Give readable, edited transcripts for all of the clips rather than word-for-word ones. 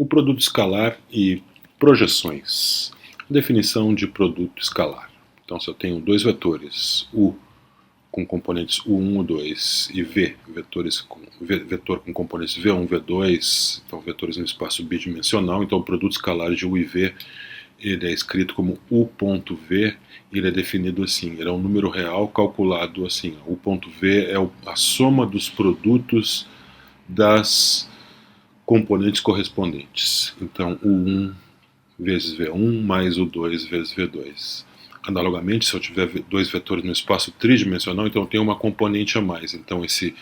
O produto escalar e projeções. Definição de produto escalar. Então, se eu tenho dois vetores, U com componentes U1, U2 e V, vetor com componentes V1, V2, então vetores no espaço bidimensional, então o produto escalar de U e V ele é escrito como U.V, e ele é definido assim, ele é um número real calculado assim, U.V é a soma dos produtos das componentes correspondentes, então U1 vezes V1 mais U2 vezes V2. Analogamente, se eu tiver dois vetores no espaço tridimensional, então eu tenho uma componente a mais. Então esse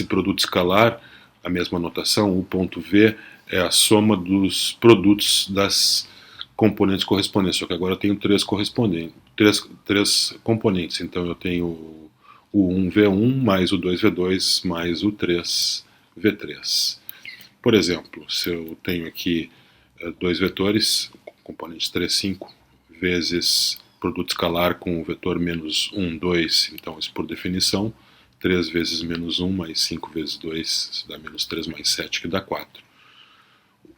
produto escalar, a mesma notação, U.V, é a soma dos produtos das componentes correspondentes, só que agora eu tenho três componentes. Então eu tenho o 1V1 mais o 2V2 mais o 3V3. Por exemplo, se eu tenho aqui dois vetores, componentes 3, 5, vezes produto escalar com o vetor menos 1, 2, então isso por definição, 3 vezes menos 1 mais 5 vezes 2, isso dá menos 3 mais 7, que dá 4.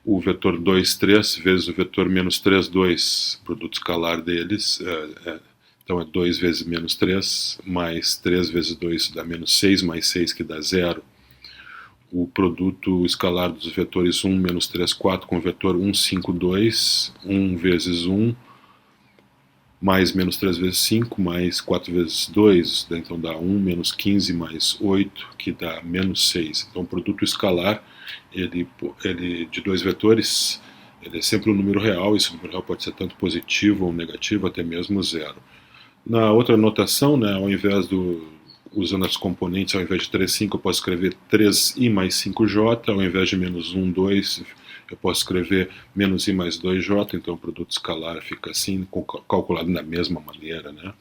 O vetor 2, 3 vezes o vetor menos 3, 2, produto escalar deles, então é 2 vezes menos 3, mais 3 vezes 2, isso dá menos 6, mais 6, que dá 0. O produto escalar dos vetores 1, menos 3, 4, com o vetor 1, 5, 2, 1 vezes 1, mais menos 3 vezes 5, mais 4 vezes 2, então dá 1, menos 15, mais 8, que dá menos 6. Então o produto escalar, ele de dois vetores, ele é sempre um número real, esse número real pode ser tanto positivo ou negativo, até mesmo zero. Na outra notação, né, ao invés usando as componentes, ao invés de 3, 5, eu posso escrever 3i mais 5j, ao invés de menos 1, 2, eu posso escrever menos i mais 2j, então o produto escalar fica assim, calculado da mesma maneira, né?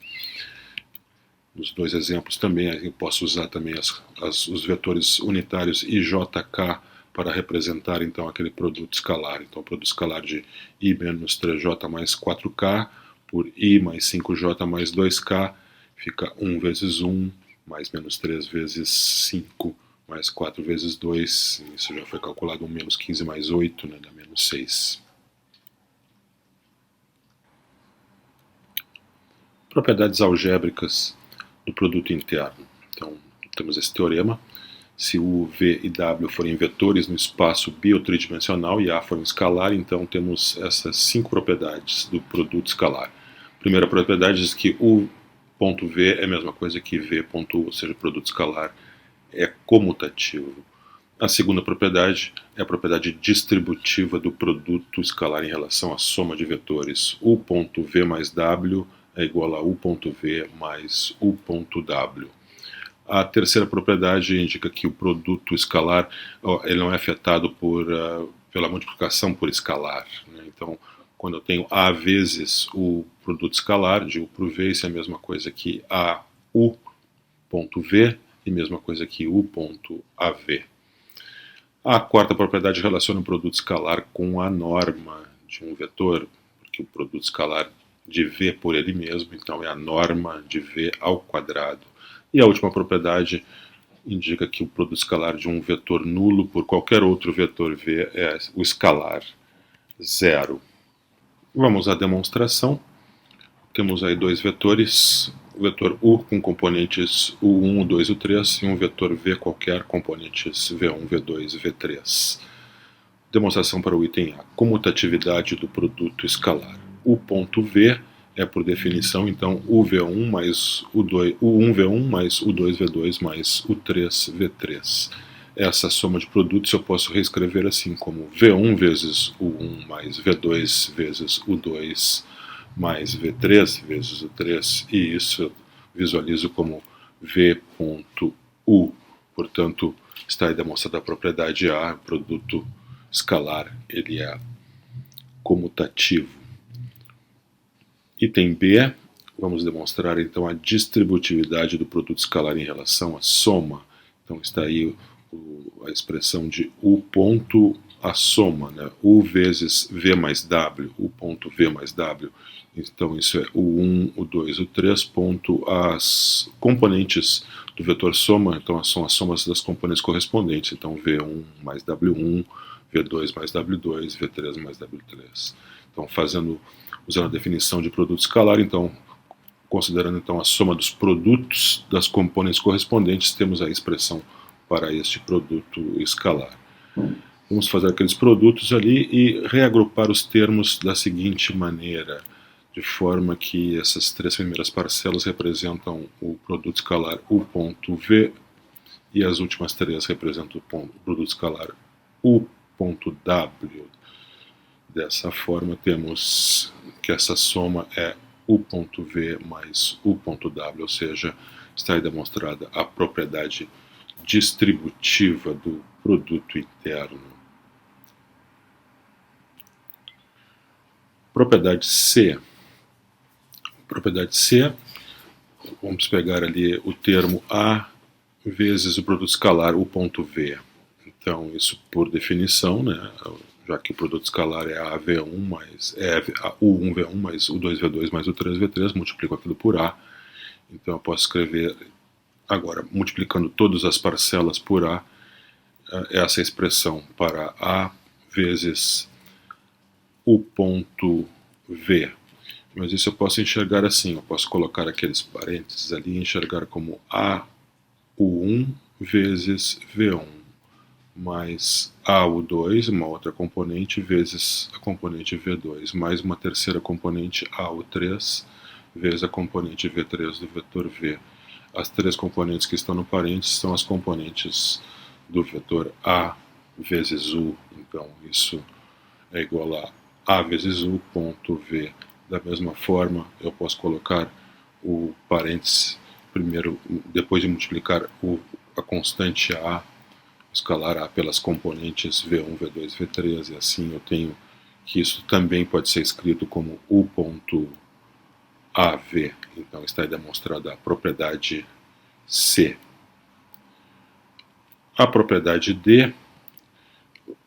Nos dois exemplos também, eu posso usar também os vetores unitários i, j, k para representar então aquele produto escalar. Então o produto escalar de i menos 3j mais 4k por i mais 5j mais 2k fica 1 vezes 1 mais menos 3 vezes 5 mais 4 vezes 2, isso já foi calculado, 1 menos 15 mais 8, né, dá menos 6. Propriedades algébricas do produto interno. Então, temos esse teorema. Se U, V e W forem vetores no espaço biotridimensional e A for um escalar, então temos essas 5 propriedades do produto escalar. Primeira propriedade diz que U.V é a mesma coisa que V.U, ou seja, o produto escalar é comutativo. A segunda propriedade é a propriedade distributiva do produto escalar em relação à soma de vetores. U.V mais W é igual a U.V mais U.W. A terceira propriedade indica que o produto escalar ele não é afetado pela multiplicação por escalar, né? Então, quando eu tenho A vezes o produto escalar, de U por V, isso é a mesma coisa que AU.V e mesma coisa que U.AV. A quarta propriedade relaciona o produto escalar com a norma de um vetor, porque o produto escalar de V por ele mesmo, então é a norma de V ao quadrado. E a última propriedade indica que o produto escalar de um vetor nulo por qualquer outro vetor V é o escalar zero. Vamos à demonstração. Temos aí dois vetores, o vetor U com componentes U1, U2 e U3 e um vetor V qualquer, componentes V1, V2 e V3. Demonstração para o item A. Comutatividade do produto escalar. U.V é, por definição, então, UV1 mais U1V1 mais U2V2 mais U3V3. Essa soma de produtos eu posso reescrever assim como V1 vezes U1 mais V2 vezes U2 mais V3 vezes U3, e isso eu visualizo como V.U. Portanto, está aí demonstrada a propriedade A, o produto escalar, ele é comutativo. Item B, vamos demonstrar então a distributividade do produto escalar em relação à soma. Então está aí a expressão de U.AV a soma, né? U vezes V mais W, U ponto V mais W. Então isso é o 1, o 2, o 3, ponto as componentes do vetor soma, então são as somas das componentes correspondentes, então V1 mais W1, V2 mais W2, V3 mais W3. Então usando a definição de produto escalar, então considerando então a soma dos produtos das componentes correspondentes, temos a expressão para este produto escalar. Vamos fazer aqueles produtos ali e reagrupar os termos da seguinte maneira, de forma que essas três primeiras parcelas representam o produto escalar U ponto V e as últimas três representam o produto escalar U ponto W. Dessa forma, temos que essa soma é U ponto V mais U ponto W, ou seja, está aí demonstrada a propriedade distributiva do produto interno. Propriedade C. Propriedade C, vamos pegar ali o termo A vezes o produto escalar U ponto V. Então, isso por definição, né, já que o produto escalar é AV1 mais U1V1 mais U2V2 mais U3V3, multiplico aquilo por A. Então eu posso escrever agora, multiplicando todas as parcelas por A, essa expressão para A vezes U ponto V. Mas isso eu posso enxergar assim, eu posso colocar aqueles parênteses ali e enxergar como A U1 vezes V1 mais AU2, uma outra componente, vezes a componente V2, mais uma terceira componente AU3, vezes a componente V3 do vetor V. As três componentes que estão no parênteses são as componentes do vetor A vezes U, então isso é igual a A vezes U ponto V. Da mesma forma, eu posso colocar o parênteses primeiro, depois de multiplicar a constante A, escalar A pelas componentes V1, V2, V3, e assim eu tenho que isso também pode ser escrito como U ponto AV. Então está aí demonstrada a propriedade C. A propriedade D,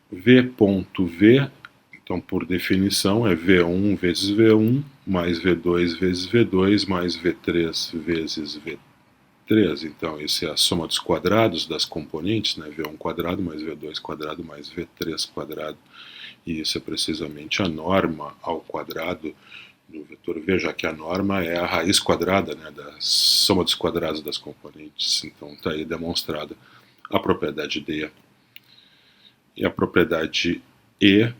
V ponto V, então por definição é V1 vezes V1, mais V2 vezes V2, mais V3 vezes V3. Então isso é a soma dos quadrados das componentes, né? V1 quadrado mais V2 quadrado mais V3 quadrado. E isso é precisamente a norma ao quadrado do vetor V, já que a norma é a raiz quadrada, né, da soma dos quadrados das componentes. Então está aí demonstrada a propriedade D. E a propriedade E,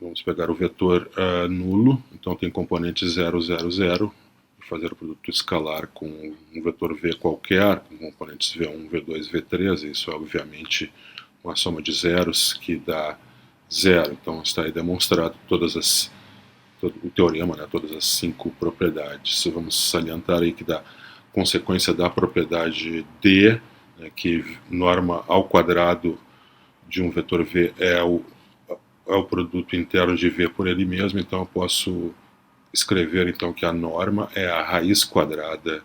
vamos pegar o vetor nulo, então tem componente 0, 0, 0, e fazer o produto escalar com um vetor V qualquer, com componentes V1, V2, V3, isso é obviamente uma soma de zeros que dá 0. Então está aí demonstrado o teorema, né, todas as 5 propriedades. Vamos salientar aí que da consequência da propriedade D, né, que norma ao quadrado de um vetor V é o produto interno de V por ele mesmo, então eu posso escrever então que a norma é a raiz quadrada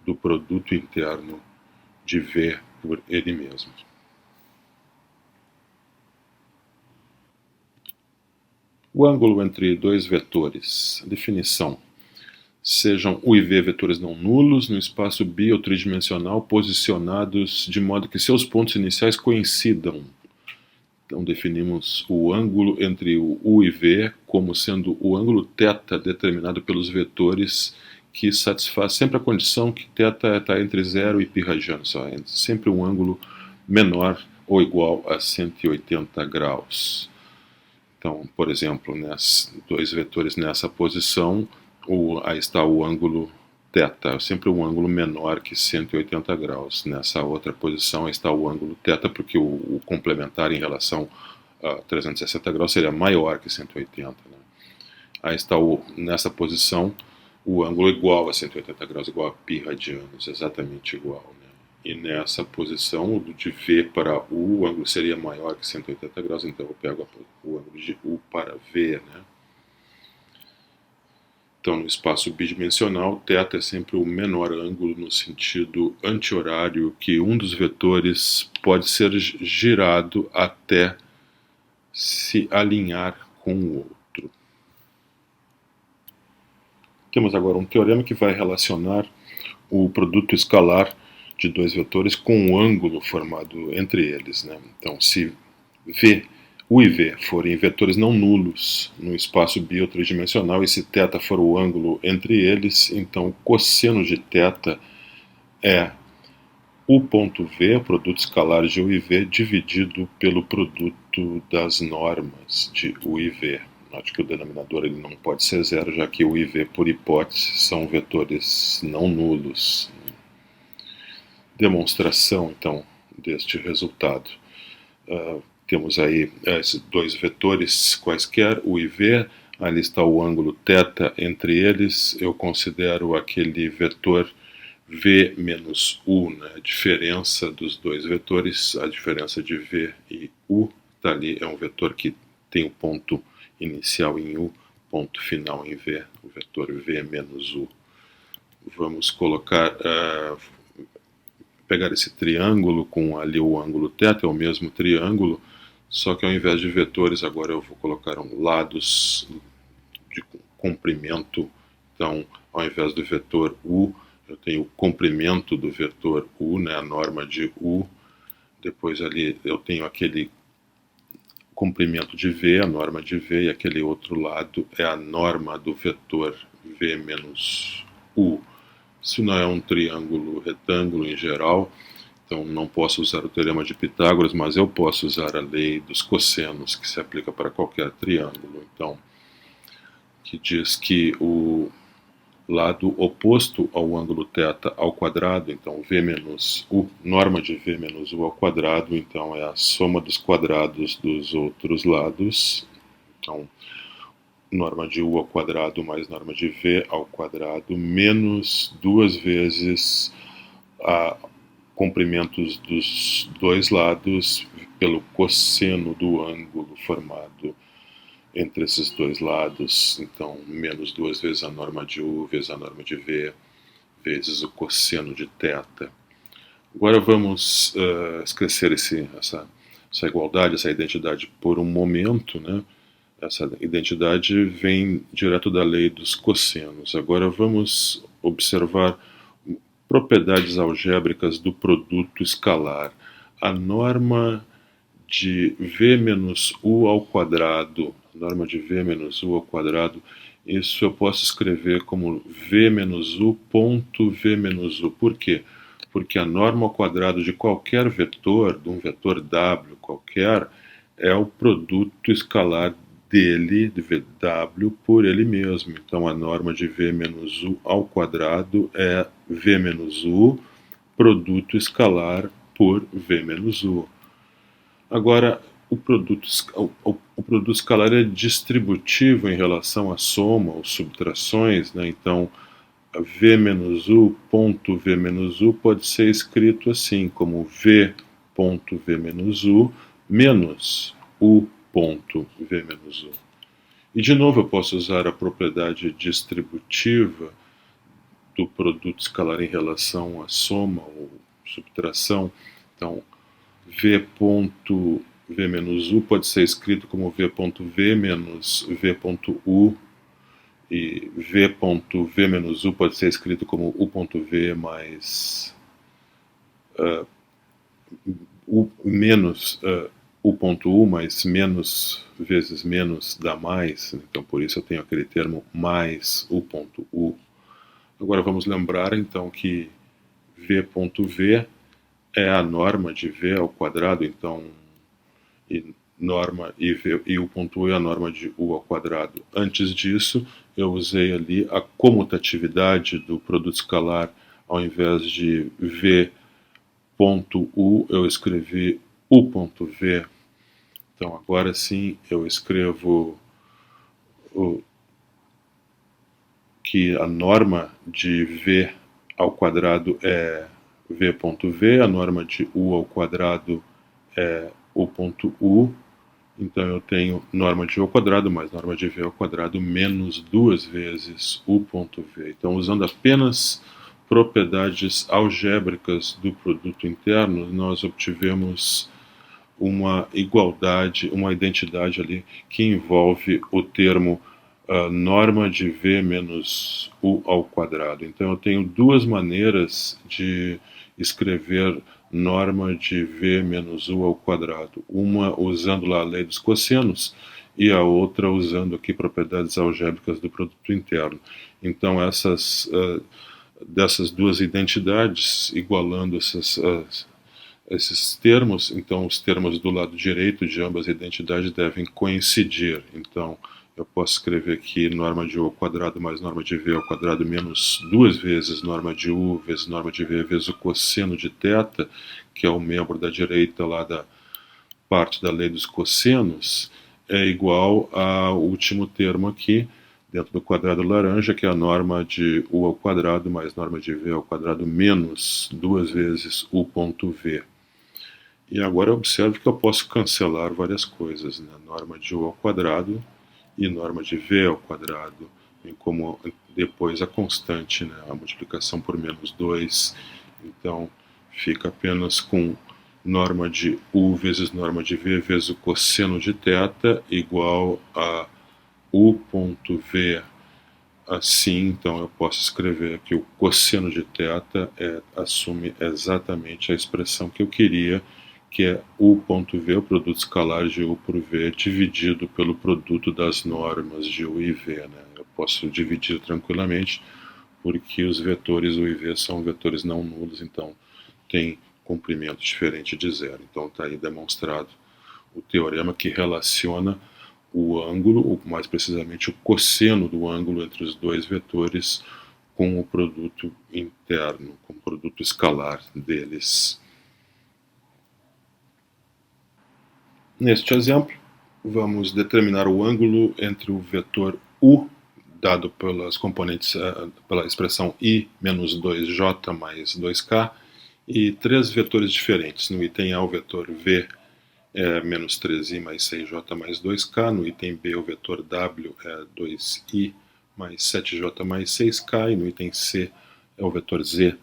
do produto interno de V por ele mesmo. O ângulo entre dois vetores. Definição. Sejam U e V vetores não nulos no espaço bi ou tridimensional posicionados de modo que seus pontos iniciais coincidam. Então definimos o ângulo entre o U e V como sendo o ângulo θ determinado pelos vetores que satisfaz sempre a condição que θ está entre 0 e π radianos, é sempre um ângulo menor ou igual a 180 graus. Então, por exemplo, dois vetores nessa posição, aí está o ângulo θ, é sempre um ângulo menor que 180 graus. Nessa outra posição está o ângulo θ, porque o complementar em relação a 360 graus seria maior que 180. Né? Aí está nessa posição o ângulo igual a 180 graus, igual a π radianos, exatamente igual. Né? E nessa posição, de V para U, o ângulo seria maior que 180 graus, então eu pego o ângulo de U para V. Né? Então, no espaço bidimensional, θ é sempre o menor ângulo no sentido anti-horário que um dos vetores pode ser girado até se alinhar com o outro. Temos agora um teorema que vai relacionar o produto escalar de dois vetores com o ângulo formado entre eles, né? Então, se U e V forem vetores não nulos no espaço biotridimensional e se θ for o ângulo entre eles, então o cosseno de θ é U ponto V, o produto escalar de U e V, dividido pelo produto das normas de U e V. Note que o denominador ele não pode ser zero, já que U e V, por hipótese, são vetores não nulos. Demonstração, então, deste resultado. Temos aí esses dois vetores quaisquer, U e V, ali está o ângulo θ entre eles, eu considero aquele vetor V menos U, né? A diferença dos dois vetores, a diferença de V e U, está ali, é um vetor que tem o ponto inicial em U, ponto final em V, o vetor V menos U. Vamos colocar, pegar esse triângulo com ali o ângulo θ, é o mesmo triângulo, só que ao invés de vetores, agora eu vou colocar lados de comprimento. Então, ao invés do vetor U, eu tenho o comprimento do vetor U, né, a norma de U. Depois ali eu tenho aquele comprimento de V, a norma de V, e aquele outro lado é a norma do vetor V menos U. Isso não é um triângulo retângulo em geral, então não posso usar o teorema de Pitágoras, mas eu posso usar a lei dos cossenos, que se aplica para qualquer triângulo. Então, que diz que o lado oposto ao ângulo θ ao quadrado, então V menos U, norma de V menos U ao quadrado, então é a soma dos quadrados dos outros lados. Então, norma de U ao quadrado mais norma de V ao quadrado, menos duas vezes a comprimentos dos dois lados pelo cosseno do ângulo formado entre esses dois lados, então menos duas vezes a norma de U vezes a norma de V vezes o cosseno de θ. Agora vamos esquecer essa igualdade, essa identidade por um momento, né? Essa identidade vem direto da lei dos cossenos. Agora vamos observar propriedades algébricas do produto escalar. A norma de V menos U ao quadrado, norma de V menos U ao quadrado, isso eu posso escrever como V menos U ponto V menos U. Por quê? Porque a norma ao quadrado de qualquer vetor, de um vetor W qualquer, é o produto escalar dele, de VW, por ele mesmo. Então a norma de V menos U ao quadrado é V menos U, produto escalar por V menos U. Agora, o produto escalar é distributivo em relação à soma ou subtrações, né? Então, V menos U ponto V menos U pode ser escrito assim, como V ponto V menos U menos U ponto V menos U. E, de novo, eu posso usar a propriedade distributiva do produto escalar em relação à soma ou subtração. Então, V ponto V menos U pode ser escrito como V ponto V menos V ponto U, e V ponto V menos U pode ser escrito como U ponto V mais U menos U ponto U, mais menos vezes menos dá mais, então por isso eu tenho aquele termo mais U ponto U. Agora vamos lembrar então que V ponto V é a norma de V ao quadrado, então norma e U ponto U é a norma de U ao quadrado. Antes disso, eu usei ali a comutatividade do produto escalar. Ao invés de V ponto U, eu escrevi U ponto V. Então agora sim eu escrevo que a norma de V ao quadrado é V ponto V, a norma de U ao quadrado é U ponto U, então eu tenho norma de U ao quadrado mais norma de V ao quadrado menos duas vezes U ponto V. Então, usando apenas propriedades algébricas do produto interno, nós obtivemos uma igualdade, uma identidade ali que envolve o termo norma de v menos u ao quadrado. Então eu tenho duas maneiras de escrever norma de v menos u ao quadrado. Uma usando lá a lei dos cossenos e a outra usando aqui propriedades algébricas do produto interno. Então dessas duas identidades, igualando esses termos, então os termos do lado direito de ambas as identidades devem coincidir. Então eu posso escrever aqui norma de u ao quadrado mais norma de v ao quadrado menos duas vezes norma de u vezes norma de v vezes o cosseno de θ, que é o membro da direita lá da parte da lei dos cossenos, é igual ao último termo aqui, dentro do quadrado laranja, que é a norma de u ao quadrado mais norma de v ao quadrado menos duas vezes u ponto v. E agora observe que eu posso cancelar várias coisas, né? Norma de u ao quadrado e norma de v ao quadrado, bem como depois a constante, né? A multiplicação por menos 2. Então fica apenas com norma de u vezes norma de v vezes o cosseno de θ igual a u ponto v. Assim, então eu posso escrever que o cosseno de θ assume exatamente a expressão que eu queria, que é u ponto v, o produto escalar de u por v, dividido pelo produto das normas de u e v. Né? Eu posso dividir tranquilamente, porque os vetores u e v são vetores não nulos, então tem comprimento diferente de zero. Então está aí demonstrado o teorema que relaciona o ângulo, ou mais precisamente o cosseno do ângulo entre os dois vetores com o produto interno, com o produto escalar deles. Neste exemplo, vamos determinar o ângulo entre o vetor u, dado pelas componentes, pela expressão i menos 2j mais 2k, e três vetores diferentes. No item A, o vetor v é menos 3i mais 6j mais 2k, no item B o vetor w é 2i mais 7j mais 6k, e no item C é o vetor z,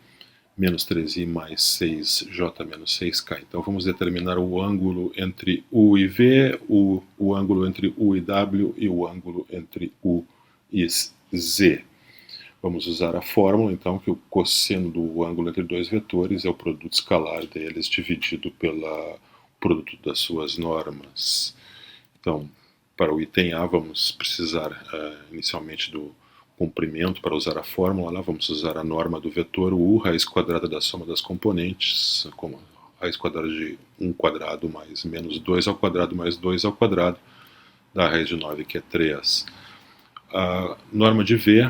menos 3i mais 6j menos 6k. Então vamos determinar o ângulo entre u e v, o ângulo entre u e w e o ângulo entre u e z. Vamos usar a fórmula, então, que o cosseno do ângulo entre dois vetores é o produto escalar deles dividido pelo produto das suas normas. Então, para o item A, vamos precisar inicialmente do comprimento para usar a fórmula. Lá vamos usar a norma do vetor u, raiz quadrada da soma das componentes, como raiz quadrada de 1 quadrado mais menos 2 ao quadrado mais 2 ao quadrado, da raiz de 9, que é 3. A norma de v,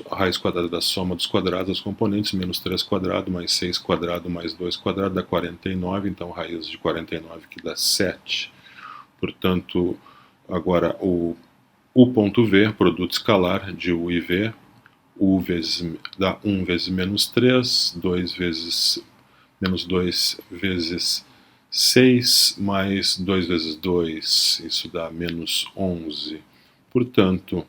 a raiz quadrada da soma dos quadrados das componentes, menos 3 quadrado mais 6 quadrado mais 2 quadrado dá 49, então raiz de 49 que dá 7. Portanto, agora o u ponto v, produto escalar de u e v, u dá 1 vezes menos 3, 2 vezes menos 2 vezes 6, mais 2 vezes 2, isso dá menos 11. Portanto,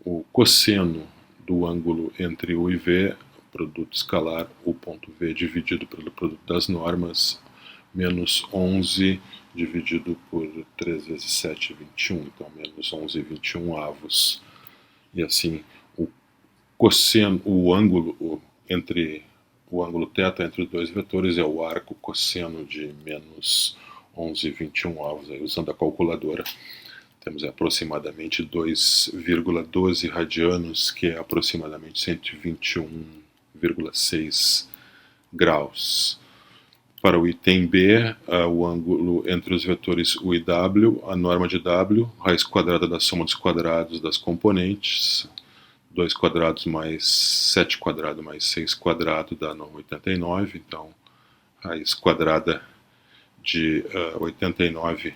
o cosseno do ângulo entre u e v, produto escalar u ponto v dividido pelo produto das normas, menos 11 dividido por 3 vezes 7, 21, então menos 11,21 avos. E assim, o cosseno, o ângulo entre o ângulo θ entre os dois vetores é o arco cosseno de menos 11,21 avos, aí, usando a calculadora. Temos aproximadamente 2,12 radianos, que é aproximadamente 121,6 graus. Para o item B, o ângulo entre os vetores u e w, a norma de w, raiz quadrada da soma dos quadrados das componentes, 2 quadrados mais 7 quadrado mais 6 quadrado dá 89, então raiz quadrada de 89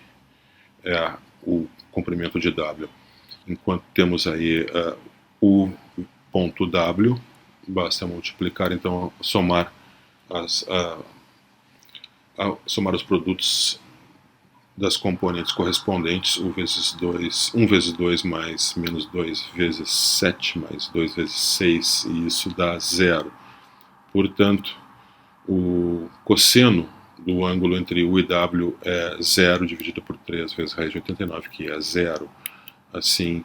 é o comprimento de w. Enquanto temos aí u ponto w, basta multiplicar, então somar somar os produtos das componentes correspondentes, 1 vezes 2 mais menos 2 vezes 7 mais 2 vezes 6, e isso dá 0. Portanto, o cosseno do ângulo entre U e W é 0 dividido por 3 vezes raiz de 89, que é 0. Assim,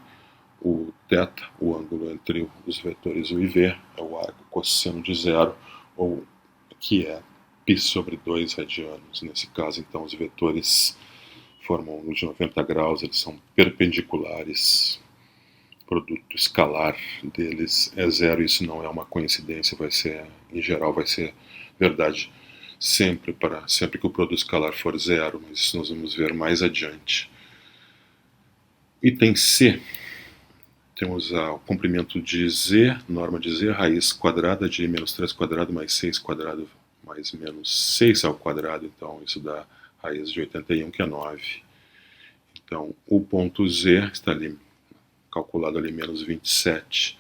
o θ, o ângulo entre os vetores U e V, é o arco cosseno de 0, ou que é π sobre 2 radianos. Nesse caso, então, os vetores formam um ângulo de 90 graus, eles são perpendiculares. O produto escalar deles é 0, isso não é uma coincidência, vai ser, em geral, vai ser verdade sempre que o produto escalar for 0, mas isso nós vamos ver mais adiante. Item C, temos o comprimento de Z, norma de Z, raiz quadrada de menos 3 quadrado mais 6 quadrado mais menos 6 ao quadrado, então isso dá raiz de 81, que é 9. Então, o ponto Z está ali, calculado ali, menos 27.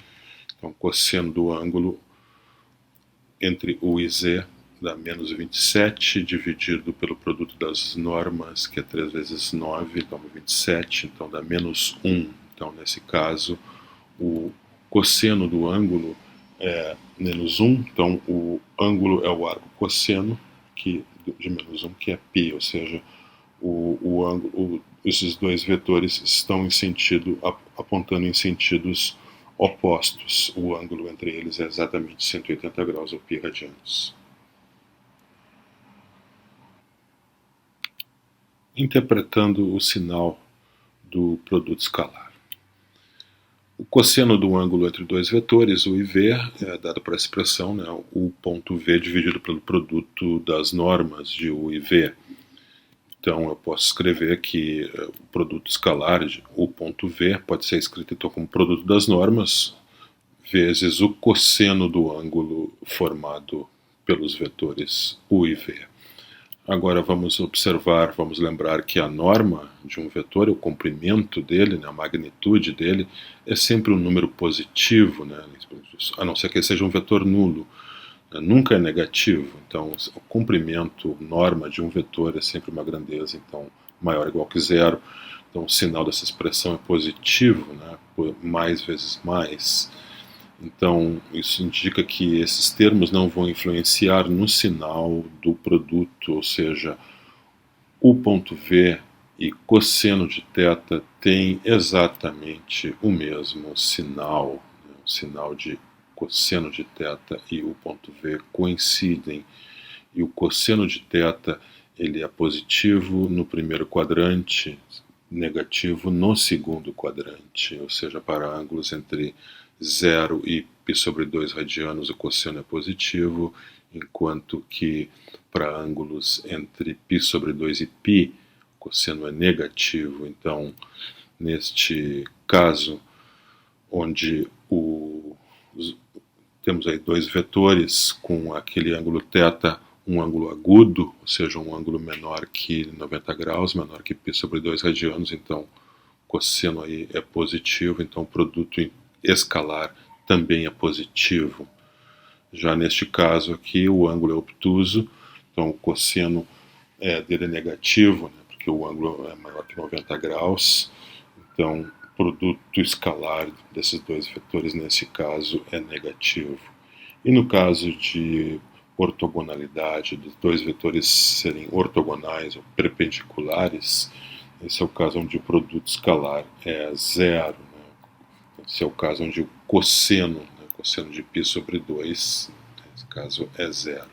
Então, cosseno do ângulo entre U e Z dá menos 27, dividido pelo produto das normas, que é 3 vezes 9, então 27, então dá menos 1. Então, nesse caso, o cosseno do ângulo é menos 1, então o ângulo é o arco cosseno de menos 1, que é π, ou seja, esses dois vetores estão apontando em sentidos opostos. O ângulo entre eles é exatamente 180 graus, ou π radianos. Interpretando o sinal do produto escalar. O cosseno do ângulo entre dois vetores, U e V, é dado por essa expressão, né, U ponto V dividido pelo produto das normas de U e V. Então eu posso escrever que o produto escalar de U ponto V pode ser escrito então como produto das normas vezes o cosseno do ângulo formado pelos vetores U e V. Agora vamos lembrar que a norma de um vetor, o comprimento dele, né, a magnitude dele, é sempre um número positivo, né, a não ser que ele seja um vetor nulo, né, nunca é negativo. Então o comprimento, norma de um vetor é sempre uma grandeza, então maior ou igual que 0. Então o sinal dessa expressão é positivo, né, mais vezes mais. Então, isso indica que esses termos não vão influenciar no sinal do produto, ou seja, U ponto V e cosseno de θ têm exatamente o mesmo sinal. O sinal de cosseno de θ e U ponto V coincidem. E o cosseno de θ ele é positivo no primeiro quadrante, negativo no segundo quadrante, ou seja, para ângulos entre 0 e π sobre 2 radianos o cosseno é positivo, enquanto que para ângulos entre π sobre 2 e π o cosseno é negativo. Então, neste caso, onde temos aí dois vetores com aquele ângulo θ, um ângulo agudo, ou seja, um ângulo menor que 90 graus, menor que π sobre 2 radianos, então o cosseno aí é positivo, então o produto escalar também é positivo. Já neste caso aqui, o ângulo é obtuso, então o cosseno dele é negativo, né, porque o ângulo é maior que 90 graus, então o produto escalar desses dois vetores, nesse caso, é negativo. E no caso de ortogonalidade, dos dois vetores serem ortogonais ou perpendiculares, esse é o caso onde o produto escalar é 0. Esse é o caso onde o cosseno, né, cosseno de π sobre 2, nesse caso é 0.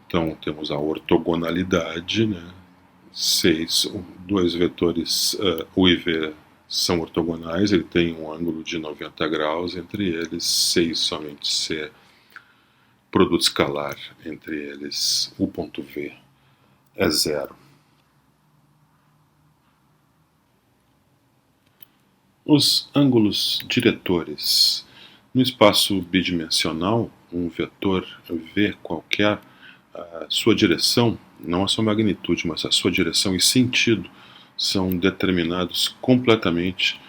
Então temos a ortogonalidade, né, dois vetores U e V são ortogonais, ele tem um ângulo de 90 graus entre eles, 6 somente C, produto escalar entre eles, U ponto V, é 0. Os ângulos diretores. No espaço bidimensional, um vetor V qualquer, a sua direção, não a sua magnitude, mas a sua direção e sentido, são determinados completamente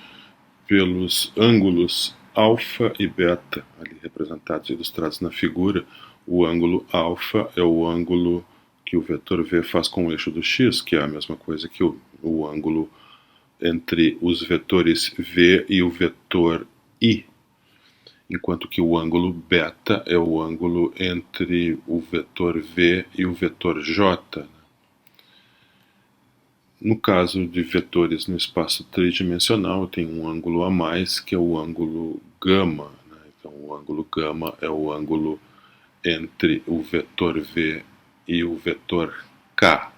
pelos ângulos alfa e beta, ali representados e ilustrados na figura. O ângulo alfa é o ângulo que o vetor V faz com o eixo do x, que é a mesma coisa que o ângulo entre os vetores V e o vetor I. enquanto que o ângulo beta é o ângulo entre o vetor v e o vetor j. No caso de vetores no espaço tridimensional, tem um ângulo a mais, que é o ângulo gama. Então, o ângulo gama é o ângulo entre o vetor v e o vetor k.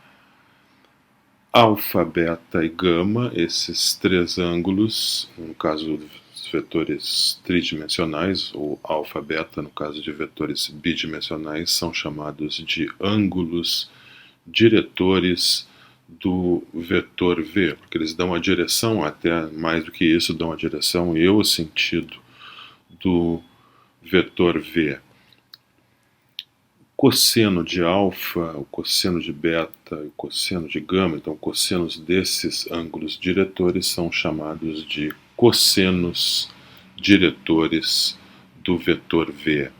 Alfa, beta e gama, esses três ângulos, no caso dos vetores tridimensionais, ou alfa, beta, no caso de vetores bidimensionais, são chamados de ângulos diretores do vetor v, porque eles dão a direção, até mais do que isso, dão a direção e o sentido do vetor v. Cosseno de alfa, o cosseno de beta e o cosseno de gama, então cossenos desses ângulos diretores são chamados de cossenos diretores do vetor v.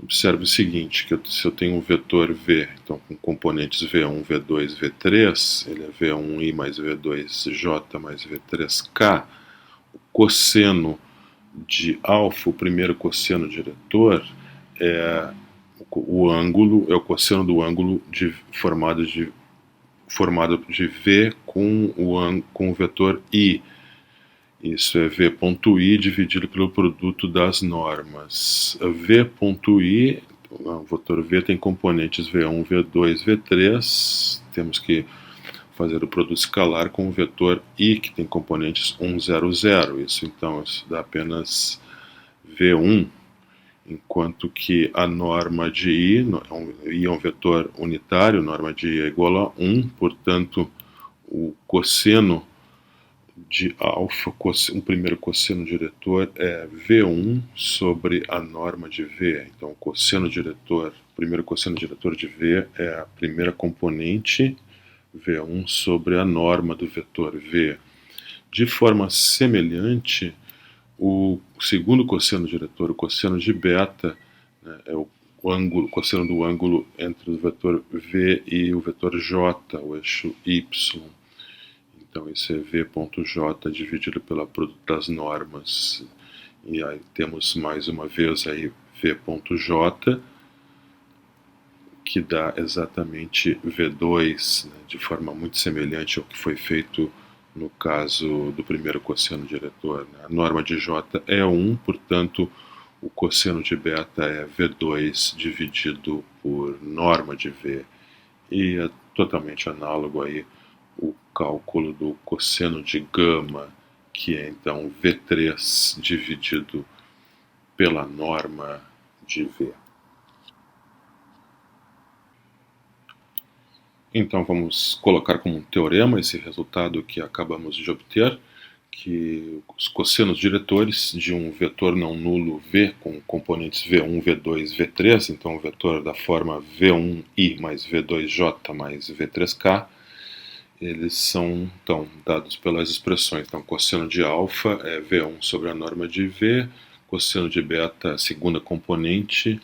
Observe o seguinte, que se eu tenho um vetor v, então com componentes v1, v2, v3, ele é v1i mais v2j mais v3k, o cosseno de alfa, o primeiro cosseno diretor, o ângulo é o cosseno do ângulo formado de v com o vetor i. Isso é v.i dividido pelo produto das normas. v.i, o vetor v tem componentes v1, v2, v3. Temos que fazer o produto escalar com o vetor i, que tem componentes 1, 0, 0. Isso dá apenas v1, enquanto que a norma de i é um vetor unitário, norma de i é igual a 1, portanto, o cosseno de alfa, o primeiro cosseno diretor é v1 sobre a norma de v. Então, o primeiro cosseno diretor de v é a primeira componente, v1 sobre a norma do vetor v. De forma semelhante, o segundo cosseno diretor, o cosseno de beta, é o cosseno do ângulo entre o vetor v e o vetor j, o eixo y. Então, isso é v.j dividido pelo produto das normas. E aí temos mais uma vez aí v.j, que dá exatamente v2, de forma muito semelhante ao que foi feito no caso do primeiro cosseno diretor. A norma de j é 1, portanto, o cosseno de beta é v2 dividido por norma de v. E é totalmente análogo aí o cálculo do cosseno de gama, que é então v3 dividido pela norma de v. Então vamos colocar como um teorema esse resultado que acabamos de obter, que os cossenos diretores de um vetor não nulo v com componentes v1, v2, v3, então o vetor da forma v1i mais v2j mais v3k, eles são então dados pelas expressões. Então, cosseno de alfa é v1 sobre a norma de v, cosseno de beta, a segunda componente,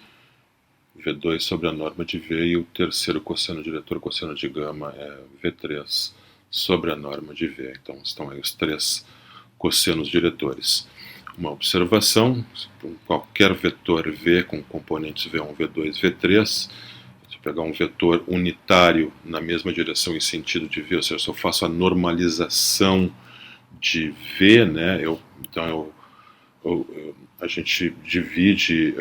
v2 sobre a norma de v, e o terceiro cosseno diretor, cosseno de gama, é v3 sobre a norma de v. Então, estão aí os três cossenos diretores. Uma observação: qualquer vetor v com componentes v1, v2, v3, se eu pegar um vetor unitário na mesma direção e sentido de v, ou seja, se eu faço a normalização de v, a gente divide,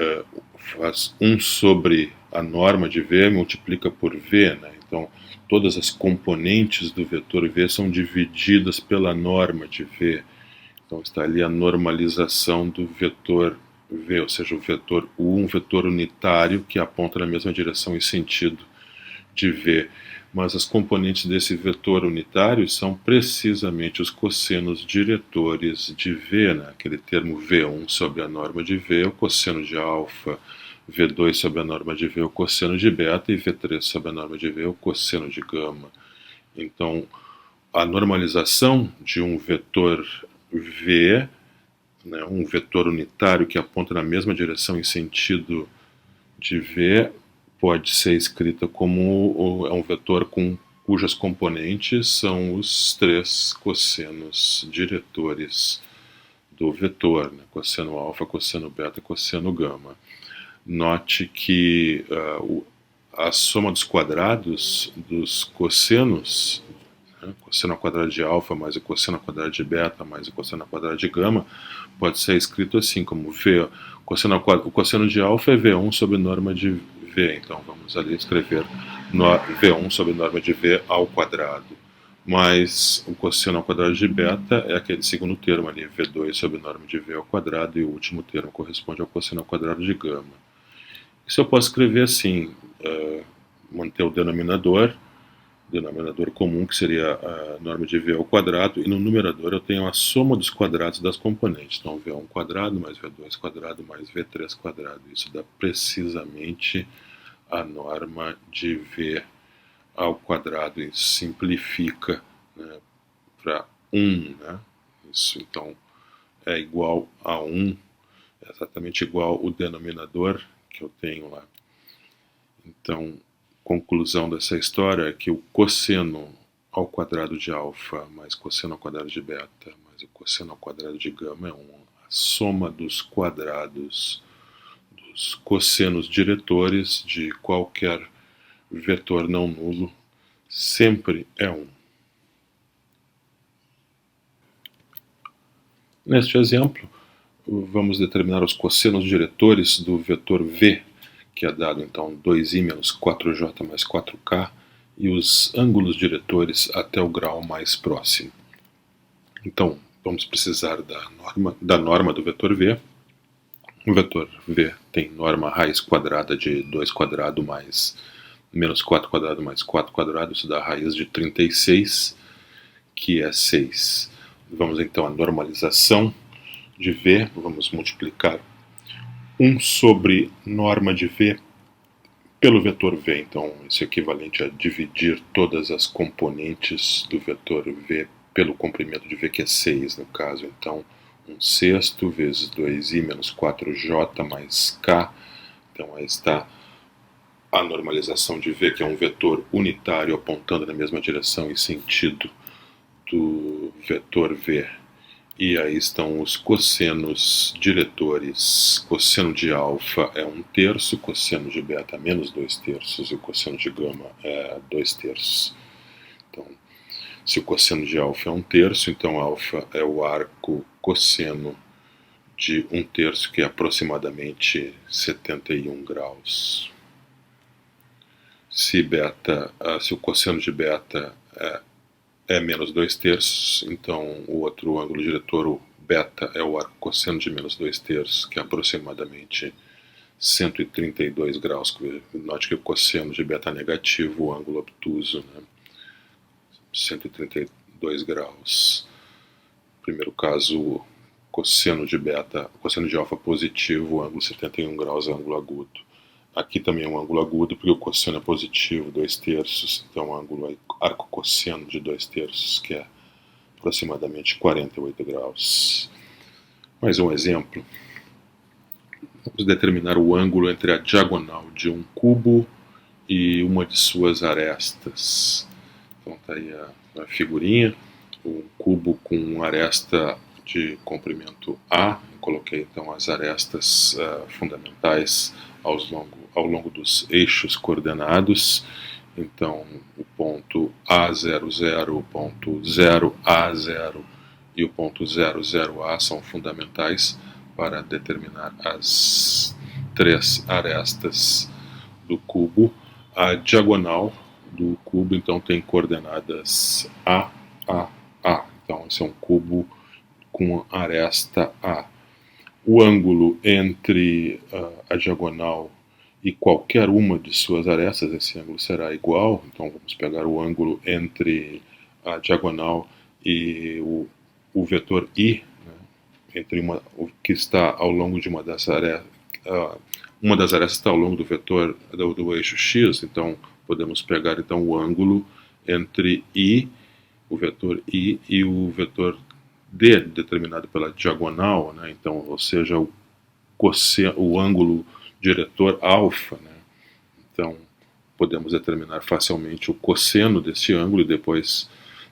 faz 1 sobre a norma de v, multiplica por v, então todas as componentes do vetor v são divididas pela norma de v. Então está ali a normalização do vetor v, ou seja, o vetor u, um vetor unitário que aponta na mesma direção e sentido de v. Mas as componentes desse vetor unitário são precisamente os cossenos diretores de v, aquele termo v1 sobre a norma de v, o cosseno de alfa, v2 sobre a norma de v, o cosseno de beta, e v3 sobre a norma de v, o cosseno de gama. Então, a normalização de um vetor v, um vetor unitário que aponta na mesma direção e sentido de v, pode ser escrita como um vetor cujas componentes são os três cossenos diretores do vetor, né? Cosseno alfa, cosseno beta, cosseno gama. Note que a soma dos quadrados dos cossenos, né? Cosseno ao quadrado de alfa mais o cosseno ao quadrado de beta mais o cosseno ao quadrado de gama, pode ser escrito assim, como V. O cosseno de alfa é V1 sobre norma de V, então vamos ali escrever V1 sobre norma de V ao quadrado. Mas o cosseno ao quadrado de beta é aquele segundo termo ali, V2 sobre norma de V ao quadrado, e o último termo corresponde ao cosseno ao quadrado de gama. Isso eu posso escrever assim, manter o denominador comum, que seria a norma de V ao quadrado, e no numerador eu tenho a soma dos quadrados das componentes. Então, V1 quadrado mais V2 quadrado mais V3 quadrado. Isso dá precisamente a norma de V ao quadrado, e simplifica, né, para 1. Né? Isso, então, é igual a 1, é exatamente igual o denominador que eu tenho lá. Então, conclusão dessa história é que o cosseno ao quadrado de alfa mais cosseno ao quadrado de beta mais o cosseno ao quadrado de gama é 1. A soma dos quadrados dos cossenos diretores de qualquer vetor não nulo sempre é 1. Neste exemplo, vamos determinar os cossenos diretores do vetor V, que é dado então 2i menos 4j mais 4k, e os ângulos diretores até o grau mais próximo. Então, vamos precisar da norma do vetor V. O vetor V tem norma raiz quadrada de 2 quadrado mais menos 4 quadrado mais 4 quadrado, isso dá raiz de 36, que é 6. Vamos então à normalização de V, vamos multiplicar 1 sobre norma de V pelo vetor V. Então, isso é equivalente a dividir todas as componentes do vetor V pelo comprimento de V, que é 6 no caso. Então, 1/6 vezes 2i menos 4j mais k. Então, aí está a normalização de V, que é um vetor unitário apontando na mesma direção e sentido do vetor V. E aí estão os cossenos diretores. Cosseno de alfa é 1/3, cosseno de beta é menos 2/3 e o cosseno de gama é 2/3. Então, se o cosseno de alfa é 1/3, então alfa é o arco cosseno de 1/3, que é aproximadamente 71 graus. Se o cosseno de beta é menos 2/3, então o outro ângulo diretor, o beta, é o arco cosseno de menos 2/3, que é aproximadamente 132 graus. Note que o cosseno de beta é negativo, o ângulo obtuso, né? 132 graus. No primeiro caso, o cosseno de alfa positivo, o ângulo 71 graus, ângulo agudo. Aqui também é um ângulo agudo, porque o cosseno é positivo, 2/3, então o ângulo é arco cosseno de 2/3, que é aproximadamente 48 graus. Mais um exemplo. Vamos determinar o ângulo entre a diagonal de um cubo e uma de suas arestas. Então está aí a figurinha, um cubo com uma aresta de comprimento A. Eu coloquei então as arestas fundamentais ao longo dos eixos coordenados. Então, o ponto A00, o ponto 0A0 e o ponto 00A são fundamentais para determinar as 3 arestas do cubo. A diagonal do cubo, então, tem coordenadas A, A, A. Então, esse é um cubo com aresta A. O ângulo entre a diagonal e qualquer uma de suas arestas, esse ângulo será igual. Então, vamos pegar o ângulo entre a diagonal e o vetor I, né, que está ao longo de uma das arestas. Uma das arestas está ao longo do vetor do eixo X, então podemos pegar então o ângulo entre o vetor I e o vetor D, determinado pela diagonal, né? Então, ou seja, o ângulo diretor alfa, né? Então, podemos determinar facilmente o cosseno desse ângulo e depois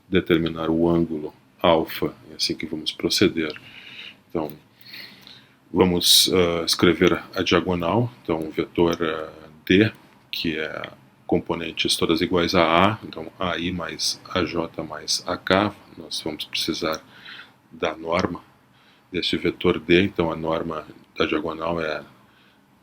determinar o ângulo alfa. É assim que vamos proceder. Então, vamos escrever a diagonal. Então, o vetor D, que é componentes todas iguais a A, então AI mais AJ mais AK, nós vamos precisar da norma desse vetor D, então a norma da diagonal é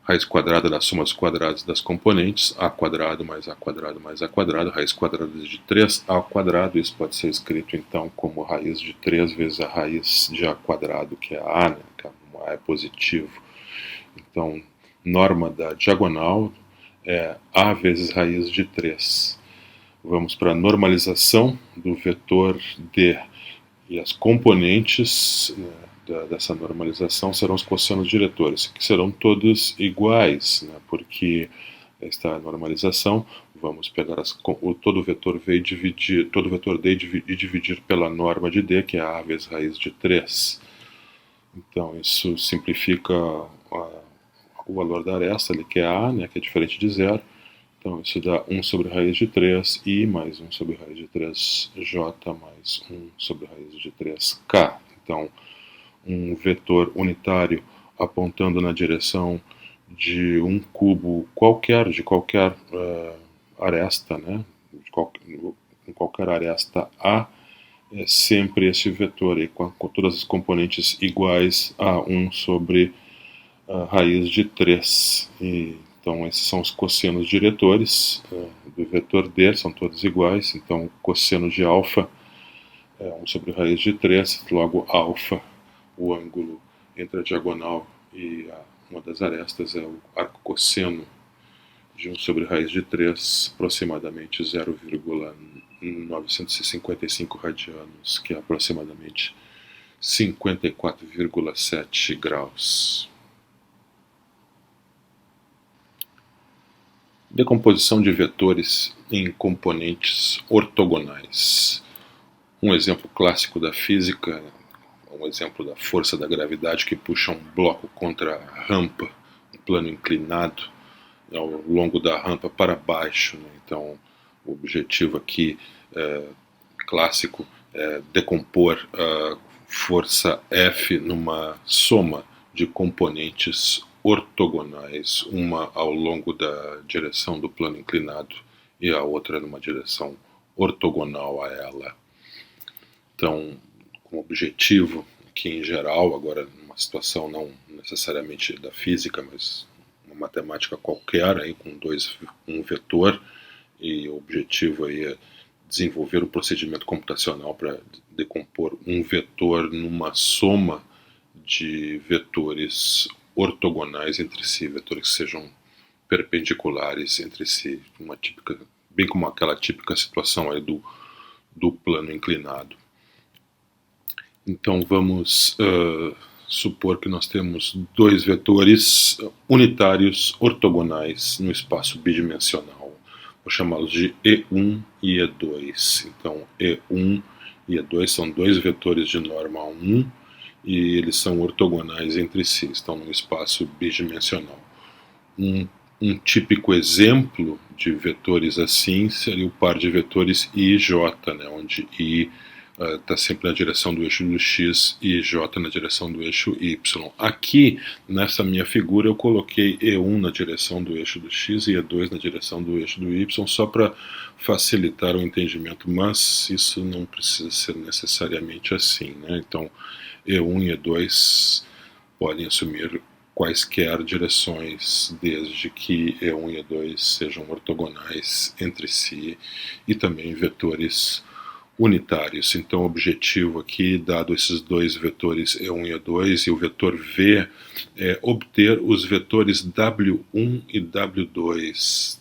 raiz quadrada da soma dos quadrados das componentes, A quadrado mais A quadrado mais A quadrado, raiz quadrada de 3A ao quadrado, isso pode ser escrito então como raiz de 3 vezes a raiz de A quadrado, que é A, né, que A é positivo. Então, norma da diagonal é A vezes raiz de 3. Vamos para a normalização do vetor D. E as componentes dessa normalização serão os cossenos diretores, que serão todos iguais, né, porque esta normalização, vamos pegar todo o vetor V e dividir, todo o vetor D e dividir pela norma de D, que é A vezes raiz de 3. Então, isso simplifica o valor da aresta ali, que é A, né, que é diferente de zero. Então, isso dá 1 sobre raiz de 3 I mais 1 sobre raiz de 3J mais 1 sobre raiz de 3K. Então, um vetor unitário apontando na direção de um cubo qualquer, de qualquer aresta, né, com qualquer aresta A, é sempre esse vetor, e com todas as componentes iguais a 1 sobre raiz de 3. Então, esses são os cossenos diretores do vetor D, são todos iguais. Então, o cosseno de alfa é 1 sobre raiz de 3, logo alfa, o ângulo entre a diagonal e uma das arestas, é o arco cosseno de 1 sobre raiz de 3, aproximadamente 0,955 radianos, que é aproximadamente 54,7 graus. Decomposição de vetores em componentes ortogonais. Um exemplo clássico da física, um exemplo da força da gravidade que puxa um bloco contra a rampa, um plano inclinado ao longo da rampa para baixo, né? Então, o objetivo aqui clássico é decompor a força F numa soma de componentes ortogonais, uma ao longo da direção do plano inclinado e a outra numa direção ortogonal a ela. Então, com objetivo, que em geral, agora numa situação não necessariamente da física, mas uma matemática qualquer, aí com um vetor, e o objetivo aí é desenvolver um procedimento computacional para decompor um vetor numa soma de vetores ortogonais entre si, vetores que sejam perpendiculares entre si, bem como aquela típica situação aí do plano inclinado. Então vamos supor que nós temos dois vetores unitários ortogonais no espaço bidimensional. Vou chamá-los de E1 e E2. Então E1 e E2 são dois vetores de norma 1 e eles são ortogonais entre si, estão no espaço bidimensional. Um típico exemplo de vetores assim seria o par de vetores I e J, né, onde I está sempre na direção do eixo do X e J na direção do eixo Y. Aqui, nessa minha figura, eu coloquei E1 na direção do eixo do X e E2 na direção do eixo do Y, só para facilitar o entendimento, mas isso não precisa ser necessariamente assim, né? Então, E1 e E2 podem assumir quaisquer direções, desde que E1 e E2 sejam ortogonais entre si e também vetores unitários. Então o objetivo aqui, dado esses dois vetores E1 e E2 e o vetor V, é obter os vetores W1 e W2,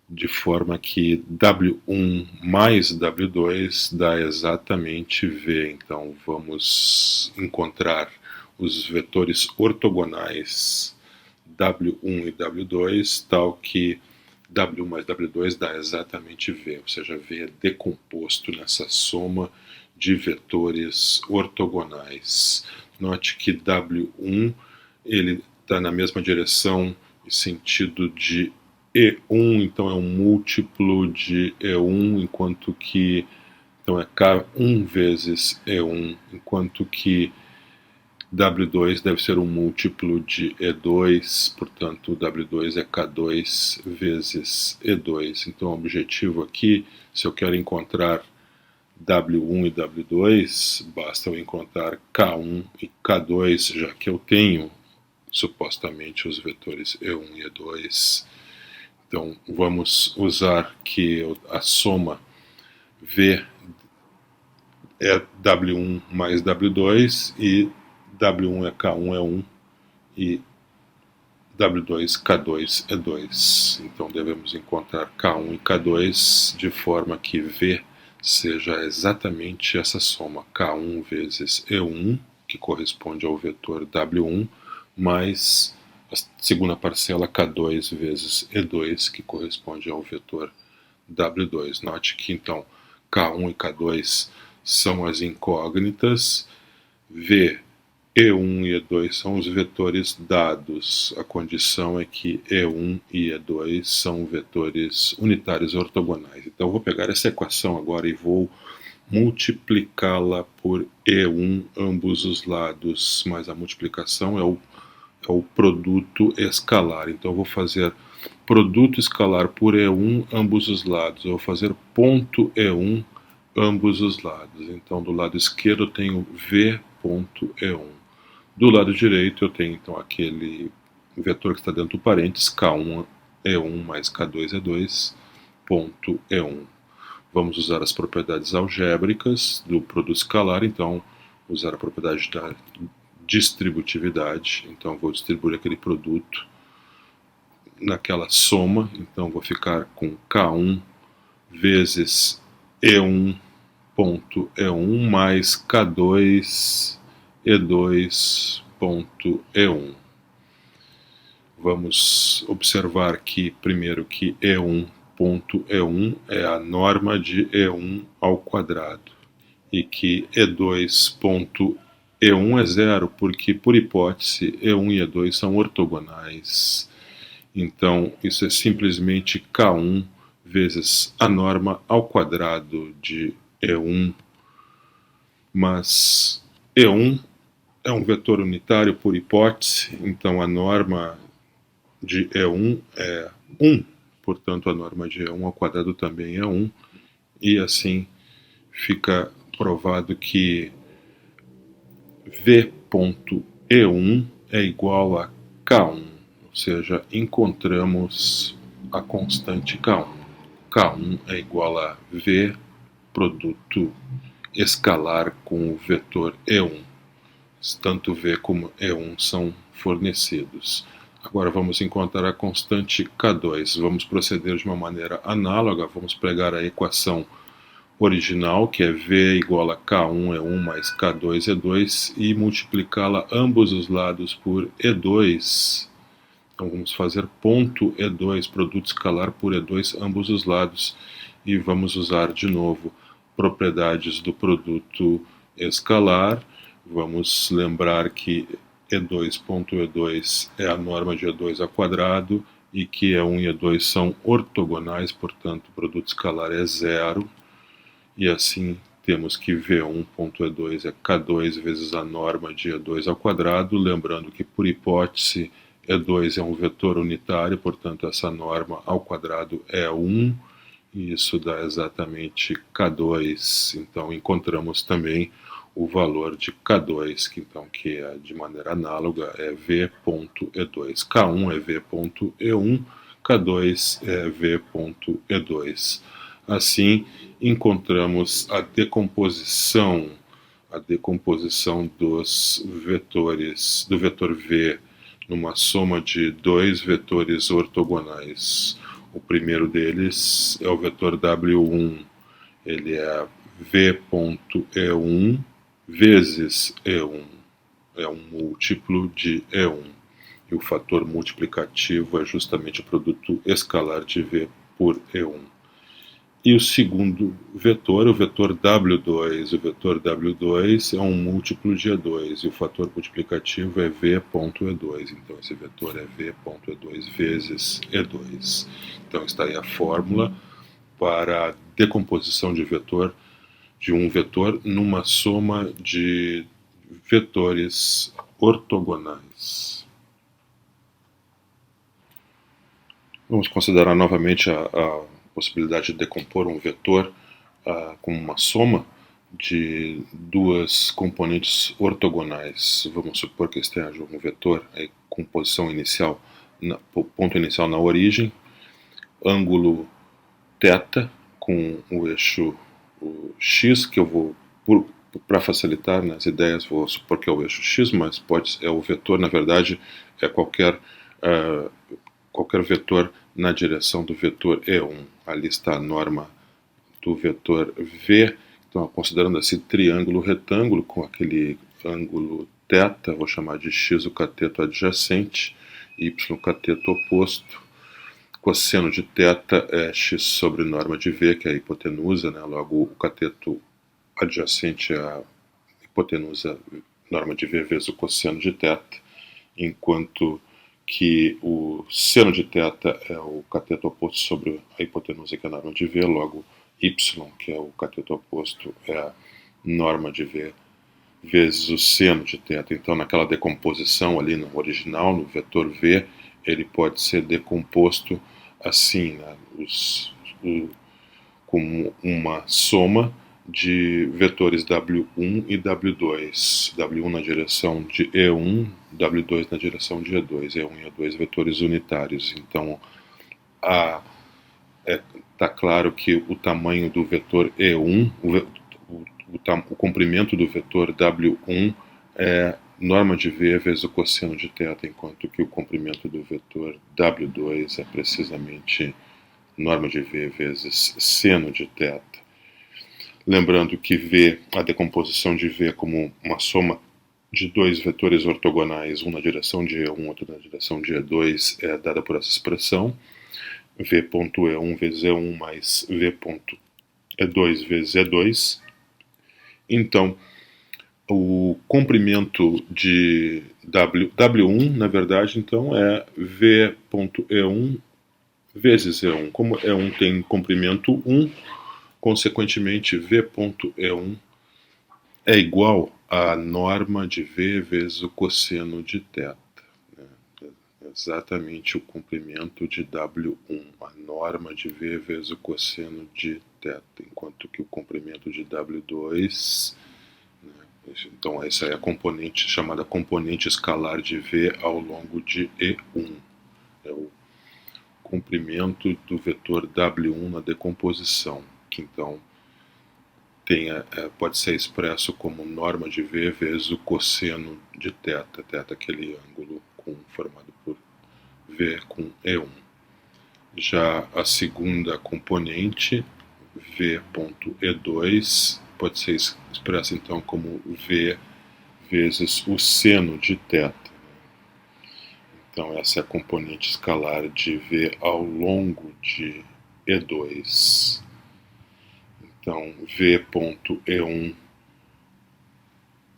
de forma que W1 mais W2 dá exatamente V. Então vamos encontrar os vetores ortogonais W1 e W2, tal que W1 mais W2 dá exatamente V, ou seja, V é decomposto nessa soma de vetores ortogonais. Note que W1 ele está na mesma direção e sentido de E1, então é um múltiplo de E1, enquanto que então é K1 vezes E1, enquanto que W2 deve ser um múltiplo de E2, portanto, W2 é K2 vezes E2. Então, o objetivo aqui, se eu quero encontrar W1 e W2, basta eu encontrar K1 e K2, já que eu tenho, supostamente, os vetores E1 e E2. Então, vamos usar que a soma V é W1 mais W2 e W1 é K1 é 1 e W2 K2 é 2. Então devemos encontrar K1 e K2 de forma que V seja exatamente essa soma, K1 vezes E1, que corresponde ao vetor W1, mais a segunda parcela K2 vezes E2, que corresponde ao vetor W2. Note que então K1 e K2 são as incógnitas, V, E1 e E2 são os vetores dados. A condição é que E1 e E2 são vetores unitários ortogonais. Então eu vou pegar essa equação agora e vou multiplicá-la por E1 ambos os lados, mas a multiplicação é o produto escalar. Então eu vou fazer produto escalar por E1 ambos os lados. Eu vou fazer ponto E1 ambos os lados. Então do lado esquerdo eu tenho V ponto E1. Do lado direito eu tenho então aquele vetor que está dentro do parênteses, K1 E1 mais K2 E2, ponto E1. Vamos usar as propriedades algébricas do produto escalar, então usar a propriedade da distributividade. Então vou distribuir aquele produto naquela soma, então vou ficar com K1 vezes E1 ponto E1 mais K2 E2 ponto E1. Vamos observar que primeiro que E1 ponto E1 é a norma de E1 ao quadrado e que E2 ponto E1 é zero, porque por hipótese E1 e E2 são ortogonais. Então isso é simplesmente K1 vezes a norma ao quadrado de E1, mas E1 é um vetor unitário por hipótese, então a norma de E1 é 1, portanto a norma de E1 ao quadrado também é 1, e assim fica provado que V.E1 é igual a K1, ou seja, encontramos a constante K1. K1 é igual a V produto escalar com o vetor E1. Tanto V como E1 são fornecidos. Agora vamos encontrar a constante K2. Vamos proceder de uma maneira análoga. Vamos pegar a equação original, que é V igual a K1 E1 mais K2 E2, e multiplicá-la ambos os lados por E2. Então vamos fazer ponto E2, produto escalar por E2, ambos os lados, e vamos usar de novo propriedades do produto escalar. Vamos lembrar que E2.E2 é a norma de E2 ao quadrado e que E1 e E2 são ortogonais, portanto o produto escalar é zero. E assim temos que V1.E2 é K2 vezes a norma de E2 ao quadrado, lembrando que por hipótese E2 é um vetor unitário, portanto essa norma ao quadrado é 1, e isso dá exatamente K2. Então encontramos também o valor de K2, que é de maneira análoga é V.E2. K1 é V.E1, K2 é V.E2. Assim, encontramos a decomposição dos vetores, do vetor V numa soma de dois vetores ortogonais. O primeiro deles é o vetor W1, ele é V.E1 vezes E1, é um múltiplo de E1. E o fator multiplicativo é justamente o produto escalar de V por E1. E o segundo vetor, o vetor W2. O vetor W2 é um múltiplo de E2 e o fator multiplicativo é V.E2. Então esse vetor é V.E2 vezes E2. Então está aí a fórmula para a decomposição de um vetor numa soma de vetores ortogonais. Vamos considerar novamente a possibilidade de decompor um vetor como uma soma de duas componentes ortogonais. Vamos supor que esteja um vetor com posição inicial, ponto inicial na origem, ângulo θ com o eixo x, que eu vou, para facilitar nas ideias, vou supor que é o eixo x, mas é o vetor, na verdade, é qualquer vetor na direção do vetor E1. Ali está a norma do vetor V. Então, considerando esse triângulo retângulo com aquele ângulo θ, vou chamar de x o cateto adjacente, y o cateto oposto. Cosseno de θ é x sobre norma de V, que é a hipotenusa, né? Logo o cateto adjacente é a hipotenusa norma de V vezes o cosseno de θ, enquanto que o seno de θ é o cateto oposto sobre a hipotenusa, que é a norma de V, logo y, que é o cateto oposto, é a norma de V vezes o seno de θ. Então, naquela decomposição ali no original, no vetor V, ele pode ser decomposto assim, né? Como uma soma de vetores W1 e W2. W1 na direção de E1, W2 na direção de E2. E1 e E2 vetores unitários. Então, está claro que o tamanho do vetor E1, o comprimento do vetor W1 é norma de V vezes o cosseno de θ, enquanto que o comprimento do vetor W2 é precisamente norma de V vezes seno de θ. Lembrando que V, a decomposição de V como uma soma de dois vetores ortogonais, um na direção de E1, outro na direção de E2, é dada por essa expressão, V.E1 vezes E1 mais V.E2 vezes E2. Então, o comprimento de W1, na verdade, então, é V.E1 vezes E1. Como E1 tem comprimento 1, consequentemente, V.E1 é igual à norma de V vezes o cosseno de θ. Exatamente o comprimento de W1, a norma de V vezes o cosseno de θ, enquanto que o comprimento de W2, então essa é a componente chamada componente escalar de V ao longo de E1. É o comprimento do vetor W1 na decomposição, que então pode ser expresso como norma de V vezes o cosseno de θ, aquele ângulo formado por V com E1. Já a segunda componente, V.E2, pode ser expressa então como V vezes o seno de θ. Então essa é a componente escalar de V ao longo de E2. Então V.E1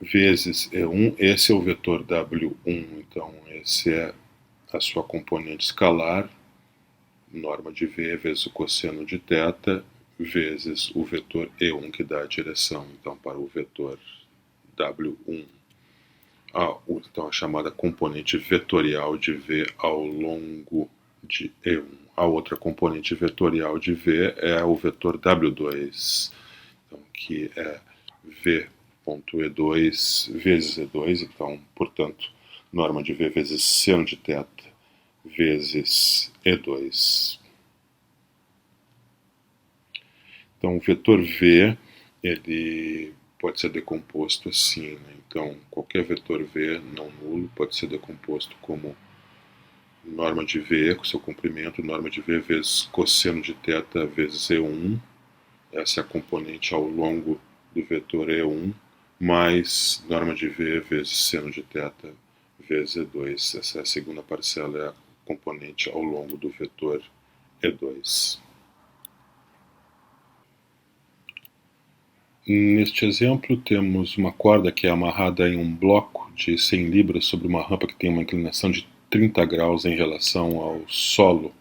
vezes E1, esse é o vetor W1, então esse é a sua componente escalar, norma de V vezes o cosseno de θ, vezes o vetor E1, que dá a direção então para o vetor W1. Então a chamada componente vetorial de V ao longo de E1. A outra componente vetorial de V é o vetor W2, então, que é V.E2 vezes E2, então, portanto, norma de V vezes seno de θ vezes E2. Então, o vetor V, ele pode ser decomposto assim, né? Então, qualquer vetor V não nulo pode ser decomposto como norma de V com seu comprimento, norma de V vezes cosseno de θ vezes E1, essa é a componente ao longo do vetor E1, mais norma de V vezes seno de θ vezes E2. Essa é a segunda parcela, é a componente ao longo do vetor E2. Neste exemplo, temos uma corda que é amarrada em um bloco de 100 libras sobre uma rampa que tem uma inclinação de 30 graus em relação ao solo.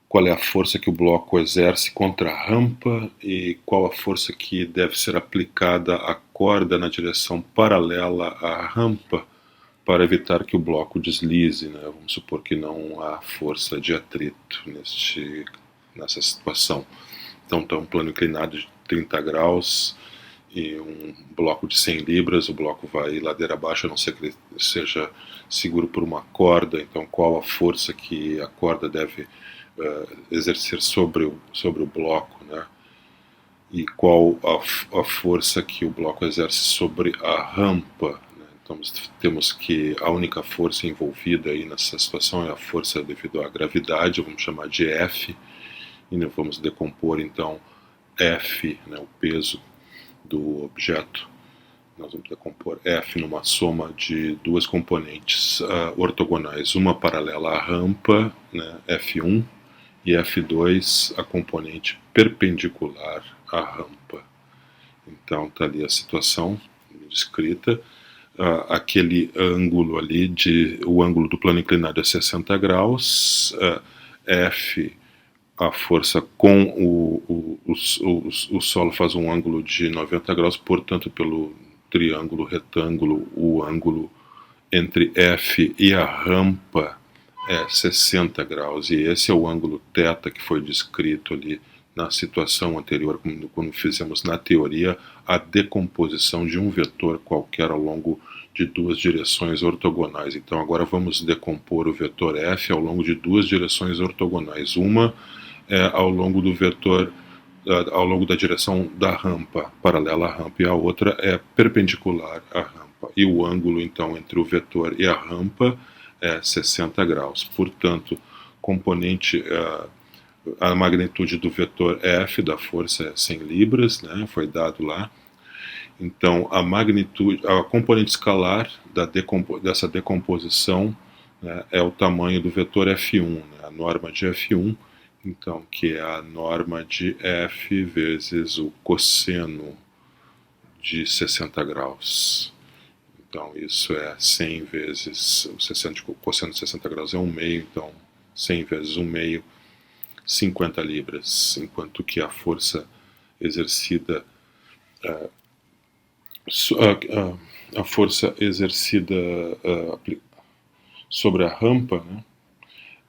Qual é a força que o bloco exerce contra a rampa e qual a força que deve ser aplicada à corda na direção paralela à rampa para evitar que o bloco deslize, né? Vamos supor que não há força de atrito nessa situação. Então está um plano inclinado de 30 graus e um bloco de 100 libras, o bloco vai ladeira abaixo, a não ser que ele seja seguro por uma corda. Então qual a força que a corda deve exercer sobre o bloco, né? E qual a força que o bloco exerce sobre a rampa, né? Então temos que a única força envolvida aí nessa situação é a força devido à gravidade, vamos chamar de F, e nós vamos decompor então F, né, o peso do objeto, nós vamos decompor F numa soma de duas componentes ortogonais, uma paralela à rampa, né, F1, e F2, a componente perpendicular à rampa. Então está ali a situação descrita. Aquele ângulo ali, o ângulo do plano inclinado é 60 graus, F, a força com o solo faz um ângulo de 90 graus, portanto, pelo triângulo retângulo, o ângulo entre F e a rampa é 60 graus, e esse é o ângulo θ que foi descrito ali na situação anterior, quando fizemos na teoria a decomposição de um vetor qualquer ao longo de duas direções ortogonais. Então agora vamos decompor o vetor F ao longo de duas direções ortogonais. Uma é ao longo do vetor, ao longo da direção da rampa, paralela à rampa, e a outra é perpendicular à rampa. E o ângulo então entre o vetor e a rampa é 60 graus. Portanto, componente, a magnitude do vetor F da força é 100 libras, né, foi dado lá. Então, a componente escalar dessa decomposição, né, é o tamanho do vetor F1, né, a norma de F1, então, que é a norma de F vezes o cosseno de 60 graus. Então, isso é 100 vezes o cosseno de 60 graus é 1/2, então 100 vezes 1/2, 50 libras, enquanto que a força exercida, a força exercida sobre a rampa, né,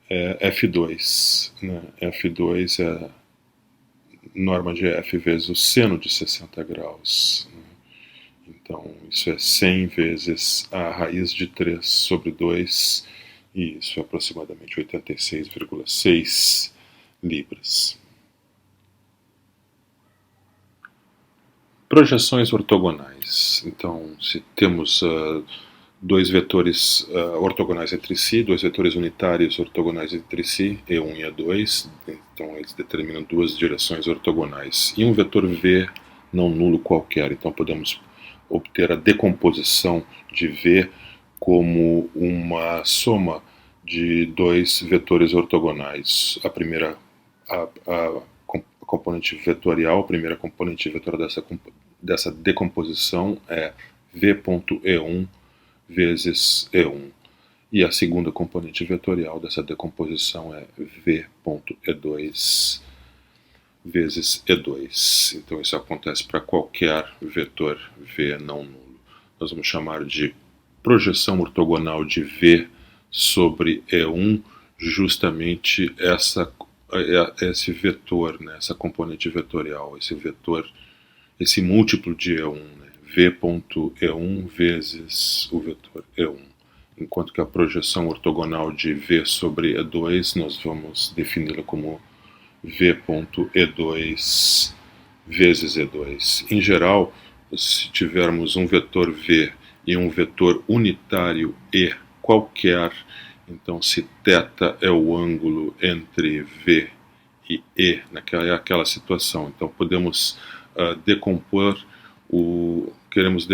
é F2, né? F2 é norma de F vezes o seno de 60 graus, né? Então, isso é 100 vezes a raiz de 3 sobre 2, e isso é aproximadamente 86,6 libras. Projeções ortogonais. Então, se temos dois vetores ortogonais entre si, dois vetores unitários ortogonais entre si, E1 e E2, então eles determinam duas direções ortogonais. E um vetor V não nulo qualquer, então podemos obter a decomposição de V como uma soma de dois vetores ortogonais. A primeira, a componente vetorial, a primeira componente vetorial dessa decomposição é V.E1 vezes E1. E a segunda componente vetorial dessa decomposição é V.E2 vezes E2. Então isso acontece para qualquer vetor V não nulo. Nós vamos chamar de projeção ortogonal de V sobre E1 justamente esse vetor, né, essa componente vetorial, esse múltiplo de E1, né, V.E1 vezes o vetor E1. Enquanto que a projeção ortogonal de V sobre E2 nós vamos defini-la como V.E2 vezes E2. Em geral, se tivermos um vetor V e um vetor unitário E qualquer, então se θ é o ângulo entre V e E, naquela situação, então podemos queremos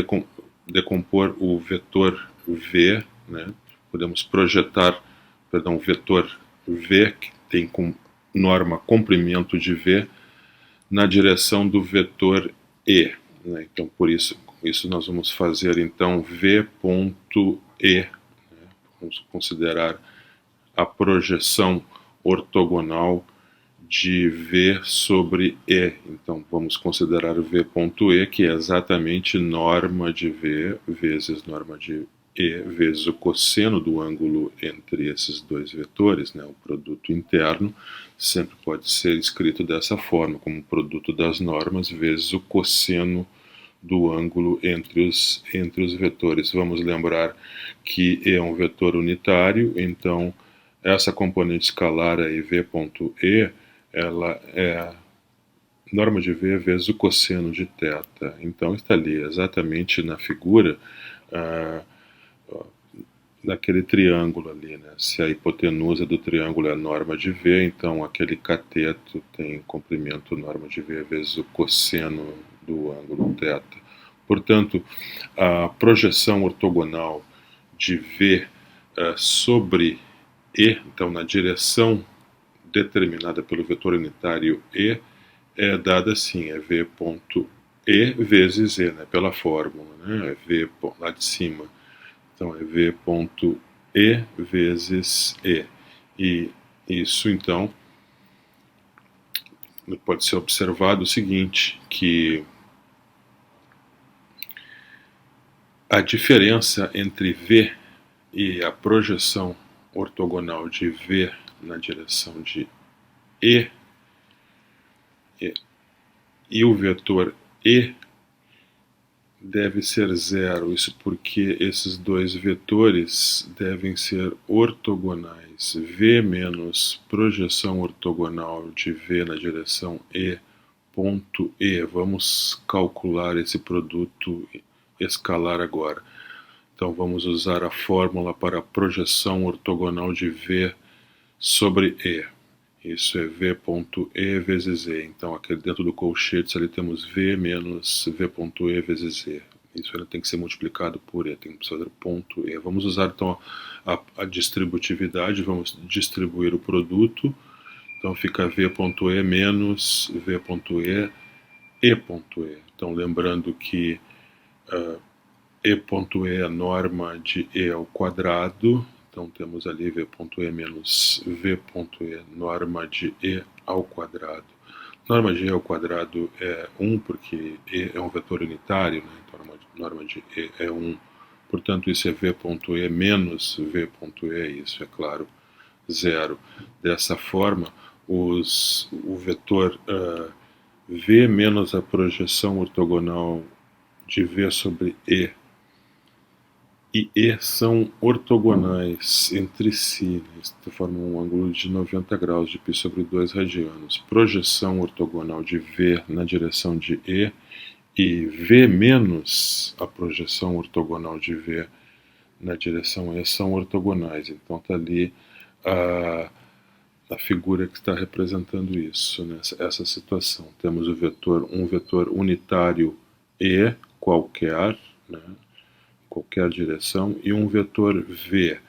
decompor o vetor V, né? Podemos projetar, o vetor V, que tem como norma comprimento de V, na direção do vetor E, né? Então por isso nós vamos fazer então V.E, né? Vamos considerar a projeção ortogonal de V sobre E. Então vamos considerar V.E, que é exatamente norma de V vezes norma de E vezes o cosseno do ângulo entre esses dois vetores, né, o produto interno, sempre pode ser escrito dessa forma, como produto das normas vezes o cosseno do ângulo entre os vetores. Vamos lembrar que é um vetor unitário, então essa componente escalar aí, v.e, ela é norma de v vezes o cosseno de θ. Então está ali exatamente na figura daquele triângulo ali, né? Se a hipotenusa do triângulo é a norma de v, então aquele cateto tem comprimento norma de v vezes o cosseno do ângulo θ. Portanto, a projeção ortogonal de v sobre e, então na direção determinada pelo vetor unitário e, é dada assim, é v ponto e vezes e, né, pela fórmula, né, é v lá de cima. Então é v ponto e vezes e. E isso, então, pode ser observado o seguinte, que a diferença entre v e a projeção ortogonal de v na direção de e e o vetor e deve ser zero. Isso porque esses dois vetores devem ser ortogonais. V menos projeção ortogonal de v na direção e, ponto e. Vamos calcular esse produto escalar agora. Então vamos usar a fórmula para a projeção ortogonal de v sobre e. Isso é v.e vezes e. Então, aqui dentro do colchetes ali temos v menos v.e vezes e. Isso tem que ser multiplicado por e, tem que fazer ponto e. Vamos usar então a distributividade, vamos distribuir o produto. Então fica v.e menos v.e e.e. Então lembrando que e.e é a norma de e ao quadrado. Então temos ali v.e menos v.e, norma de e ao quadrado. Norma de e ao quadrado é 1, porque e é um vetor unitário, né? Então a norma de e é 1. Portanto, isso é v.e menos v.e, isso é claro, zero. Dessa forma, o vetor v menos a projeção ortogonal de v sobre e são ortogonais entre si, né? Formam um ângulo de 90 graus de π sobre 2 radianos. Projeção ortogonal de V na direção de e V menos a projeção ortogonal de V na direção E são ortogonais. Então está ali a figura que está representando isso, né? Essa situação. Temos um vetor unitário E qualquer, né? Qualquer direção, e um vetor v.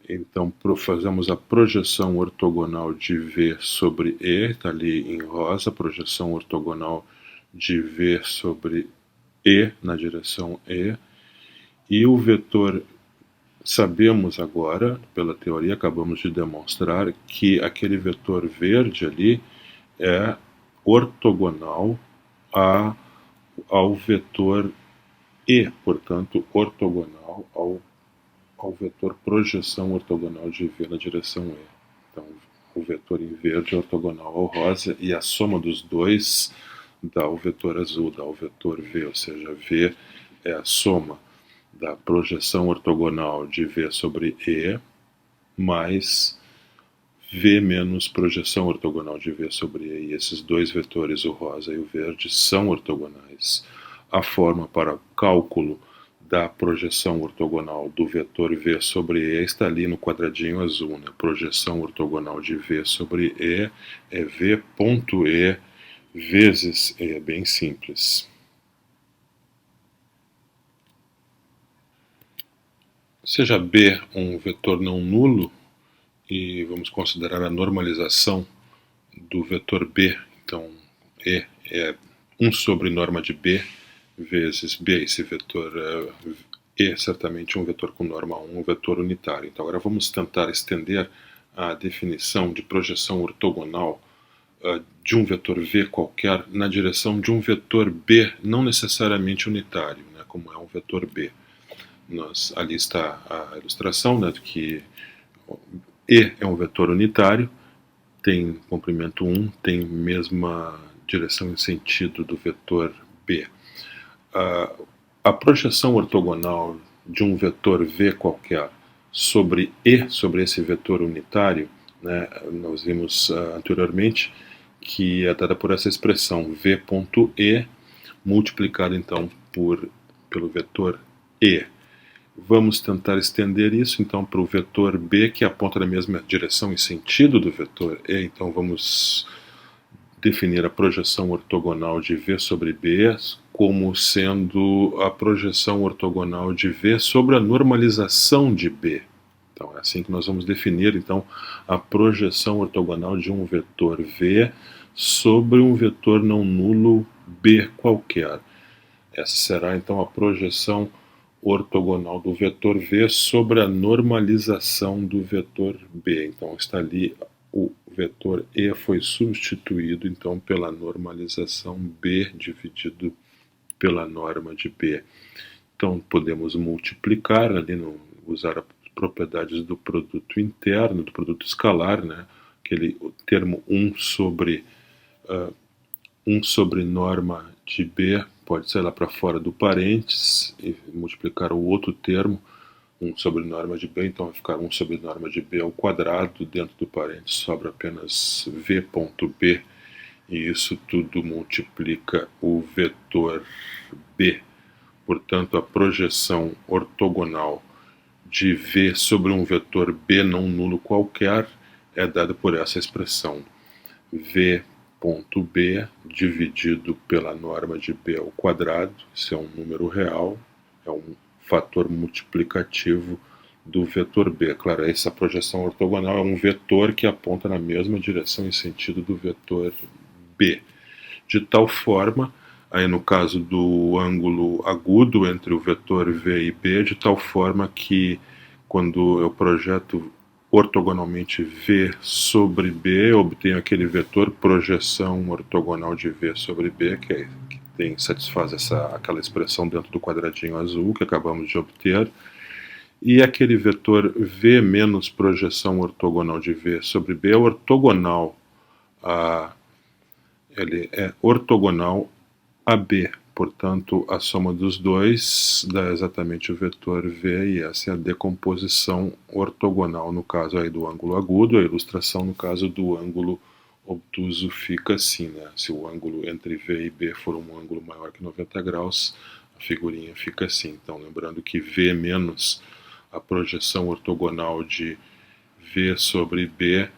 Então fazemos a projeção ortogonal de v sobre e, está ali em rosa, projeção ortogonal de v sobre e na direção e o vetor, sabemos agora, pela teoria, acabamos de demonstrar que aquele vetor verde ali é ortogonal ao vetor e, portanto, ortogonal ao vetor projeção ortogonal de V na direção E. Então, o vetor em verde é ortogonal ao rosa e a soma dos dois dá o vetor azul, dá o vetor V, ou seja, V é a soma da projeção ortogonal de V sobre E mais V menos projeção ortogonal de V sobre E. E esses dois vetores, o rosa e o verde, são ortogonais. A forma para o cálculo da projeção ortogonal do vetor V sobre E está ali no quadradinho azul, né? Projeção ortogonal de V sobre E é V.E vezes E, é bem simples. Seja B um vetor não nulo, e vamos considerar a normalização do vetor B, então E é 1 sobre norma de B, vezes B, esse vetor E certamente um vetor com norma 1, um vetor unitário. Então agora vamos tentar estender a definição de projeção ortogonal de um vetor V qualquer na direção de um vetor B não necessariamente unitário, né, como é um vetor B. Ali está a ilustração, né, de que E é um vetor unitário, tem comprimento 1, tem mesma direção e sentido do vetor B. A projeção ortogonal de um vetor V qualquer sobre E, sobre esse vetor unitário, né, nós vimos anteriormente que é dada por essa expressão V.E multiplicado então pelo vetor E. Vamos tentar estender isso então para o vetor B, que aponta na mesma direção e sentido do vetor E. Então vamos definir a projeção ortogonal de V sobre B como sendo a projeção ortogonal de V sobre a normalização de B. Então é assim que nós vamos definir então a projeção ortogonal de um vetor V sobre um vetor não nulo B qualquer. Essa será então a projeção ortogonal do vetor V sobre a normalização do vetor B. Então está ali o vetor E foi substituído então pela normalização B dividido pela norma de B. Então podemos multiplicar ali, usar as propriedades do produto interno, do produto escalar, né? Aquele termo 1 sobre norma de B pode sair lá para fora do parênteses e multiplicar o outro termo, 1 sobre norma de B, então vai ficar 1 sobre norma de B ao quadrado, dentro do parênteses sobra apenas V.B, e isso tudo multiplica o vetor B. Portanto, a projeção ortogonal de V sobre um vetor B não nulo qualquer é dada por essa expressão V.B dividido pela norma de B ao quadrado. Isso é um número real, é um fator multiplicativo do vetor B. Claro, essa projeção ortogonal é um vetor que aponta na mesma direção e sentido do vetor B. De tal forma, aí no caso do ângulo agudo entre o vetor V e B, de tal forma que quando eu projeto ortogonalmente V sobre B, eu obtenho aquele vetor projeção ortogonal de V sobre B, que satisfaz aquela expressão dentro do quadradinho azul que acabamos de obter, e aquele vetor V menos projeção ortogonal de V sobre B é ortogonal ele é ortogonal a B. Portanto, a soma dos dois dá exatamente o vetor V, e essa é a decomposição ortogonal no caso aí do ângulo agudo. A ilustração no caso do ângulo obtuso fica assim, né? Se o ângulo entre V e B for um ângulo maior que 90 graus, a figurinha fica assim. Então, lembrando que V menos a projeção ortogonal de V sobre B,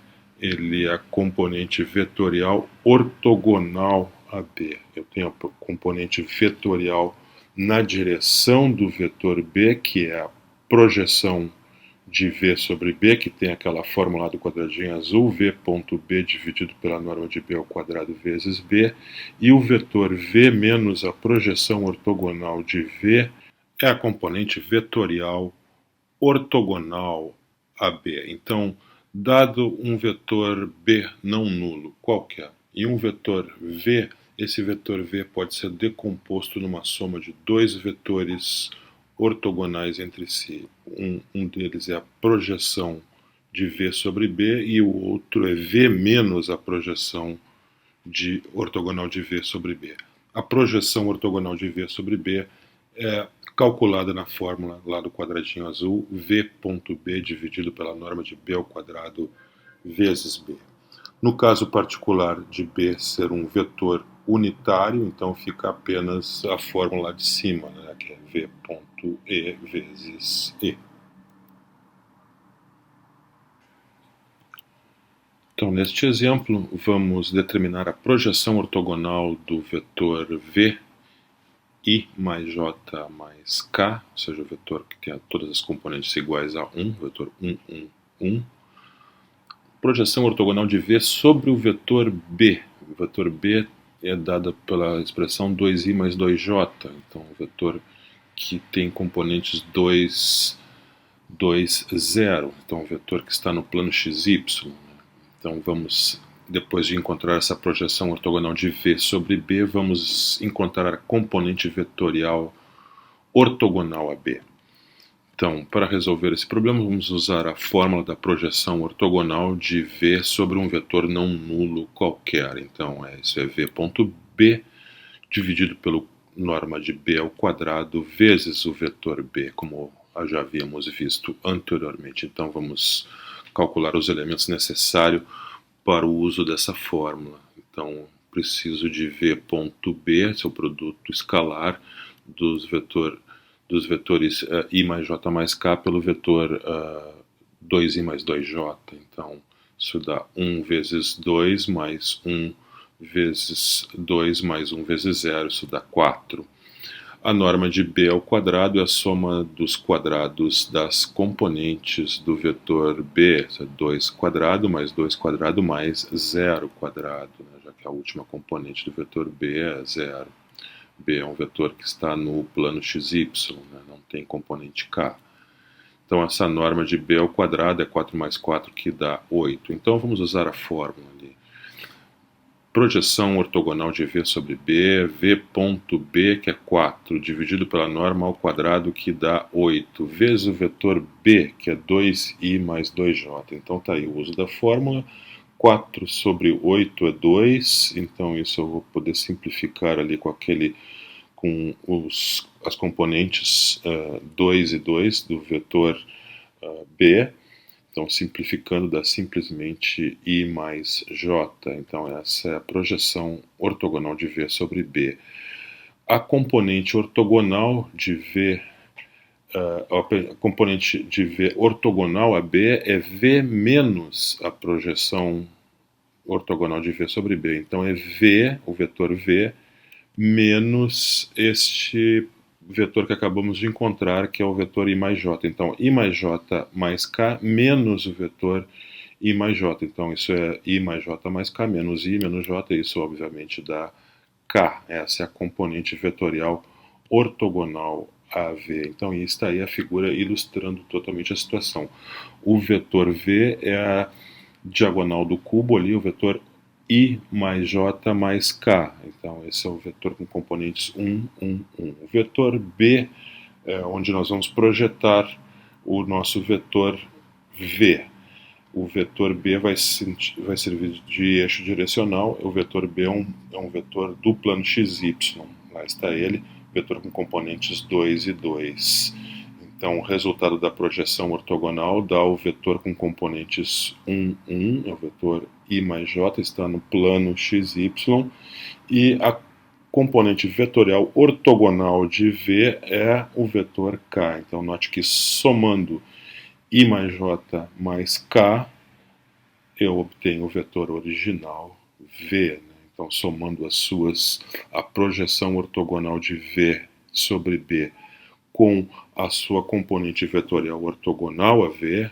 ele é a componente vetorial ortogonal a B. Eu tenho a componente vetorial na direção do vetor B, que é a projeção de V sobre B, que tem aquela fórmula do quadradinho azul, V.B dividido pela norma de B ao quadrado vezes B, e o vetor V menos a projeção ortogonal de V é a componente vetorial ortogonal a B. Então, dado um vetor B não nulo qualquer e um vetor V, esse vetor V pode ser decomposto numa soma de dois vetores ortogonais entre si. Um deles é a projeção de V sobre B e o outro é V menos a projeção ortogonal de V sobre B. A projeção ortogonal de V sobre B é calculada na fórmula lá do quadradinho azul, V.B dividido pela norma de B ao quadrado vezes B. No caso particular de B ser um vetor unitário, então fica apenas a fórmula de cima, né, que é V.E vezes E. Então, neste exemplo, vamos determinar a projeção ortogonal do vetor V I mais J mais K, ou seja, o vetor que tem todas as componentes iguais a 1, vetor 1, 1, 1. Projeção ortogonal de V sobre o vetor B. O vetor B é dada pela expressão 2i mais 2j, então o vetor que tem componentes 2, 2, 0, então o vetor que está no plano xy. Então vamos, depois de encontrar essa projeção ortogonal de V sobre B, vamos encontrar a componente vetorial ortogonal a B. Então, para resolver esse problema, vamos usar a fórmula da projeção ortogonal de V sobre um vetor não nulo qualquer. Então, isso é V ponto B dividido pelo norma de B ao quadrado vezes o vetor B, como já havíamos visto anteriormente. Então, vamos calcular os elementos necessários para o uso dessa fórmula. Então, preciso de V ponto B, seu produto escalar dos vetores I mais J mais K pelo vetor 2I mais 2J. Então, isso dá 1 vezes 2 mais 1 vezes 2 mais 1 vezes 0, isso dá 4. A norma de B ao quadrado é a soma dos quadrados das componentes do vetor B, isso é 2 quadrado mais 2 quadrado mais 0 quadrado, né, já que a última componente do vetor B é 0. B é um vetor que está no plano xy, né, não tem componente k. Então essa norma de B ao quadrado é 4 mais 4, que dá 8. Então vamos usar a fórmula ali. Projeção ortogonal de V sobre B, V ponto B, que é 4, dividido pela norma ao quadrado, que dá 8, vezes o vetor B, que é 2I mais 2J. Então tá aí o uso da fórmula. 4 sobre 8 é 2, então isso eu vou poder simplificar ali com as componentes 2 e 2 do vetor B. Então, simplificando, dá simplesmente I mais J. Então, essa é a projeção ortogonal de V sobre B. A componente ortogonal de V, a componente de V ortogonal a B é V menos a projeção ortogonal de V sobre B. Então, é V, o vetor V, menos este vetor que acabamos de encontrar, que é o vetor I mais J. Então, I mais J mais K menos o vetor I mais J. Então, isso é I mais J mais K menos I menos J. Isso, obviamente, dá K. Essa é a componente vetorial ortogonal a V. Então, está aí a figura ilustrando totalmente a situação. O vetor V é a diagonal do cubo ali, o vetor I mais J mais K. Então, esse é o vetor com componentes 1, 1, 1. O vetor B é onde nós vamos projetar o nosso vetor V. O vetor B vai servir de eixo direcional. O vetor B é um vetor do plano XY. Lá está ele, vetor com componentes 2 e 2. Então, o resultado da projeção ortogonal dá o vetor com componentes 1, 1, é o vetor I mais J, está no plano XY, e a componente vetorial ortogonal de V é o vetor K. Então, note que somando I mais J mais K, eu obtenho o vetor original V. Né? Então, somando a projeção ortogonal de V sobre B com a sua componente vetorial ortogonal a V,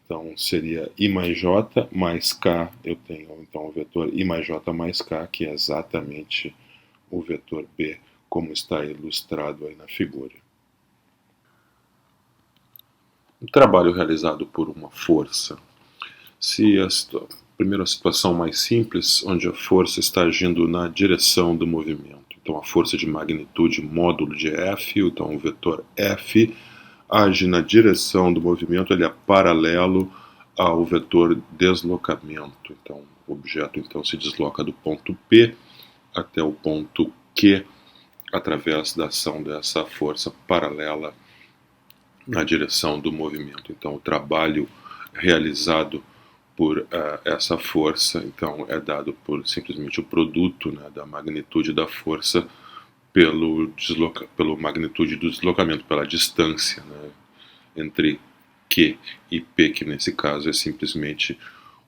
então seria I mais J mais K, eu tenho então o vetor I mais J mais K, que é exatamente o vetor B, como está ilustrado aí na figura. Um trabalho realizado por uma força. Primeiro, a situação mais simples, onde a força está agindo na direção do movimento. Então, a força de magnitude módulo de F, então o vetor F, age na direção do movimento, ele é paralelo ao vetor deslocamento. Então, o objeto se desloca do ponto P até o ponto Q, através da ação dessa força paralela na direção do movimento. Então, o trabalho realizado por essa força, então, é dado por simplesmente o produto, né, da magnitude da força pelo magnitude do deslocamento, pela distância, né, entre Q e P, que nesse caso é simplesmente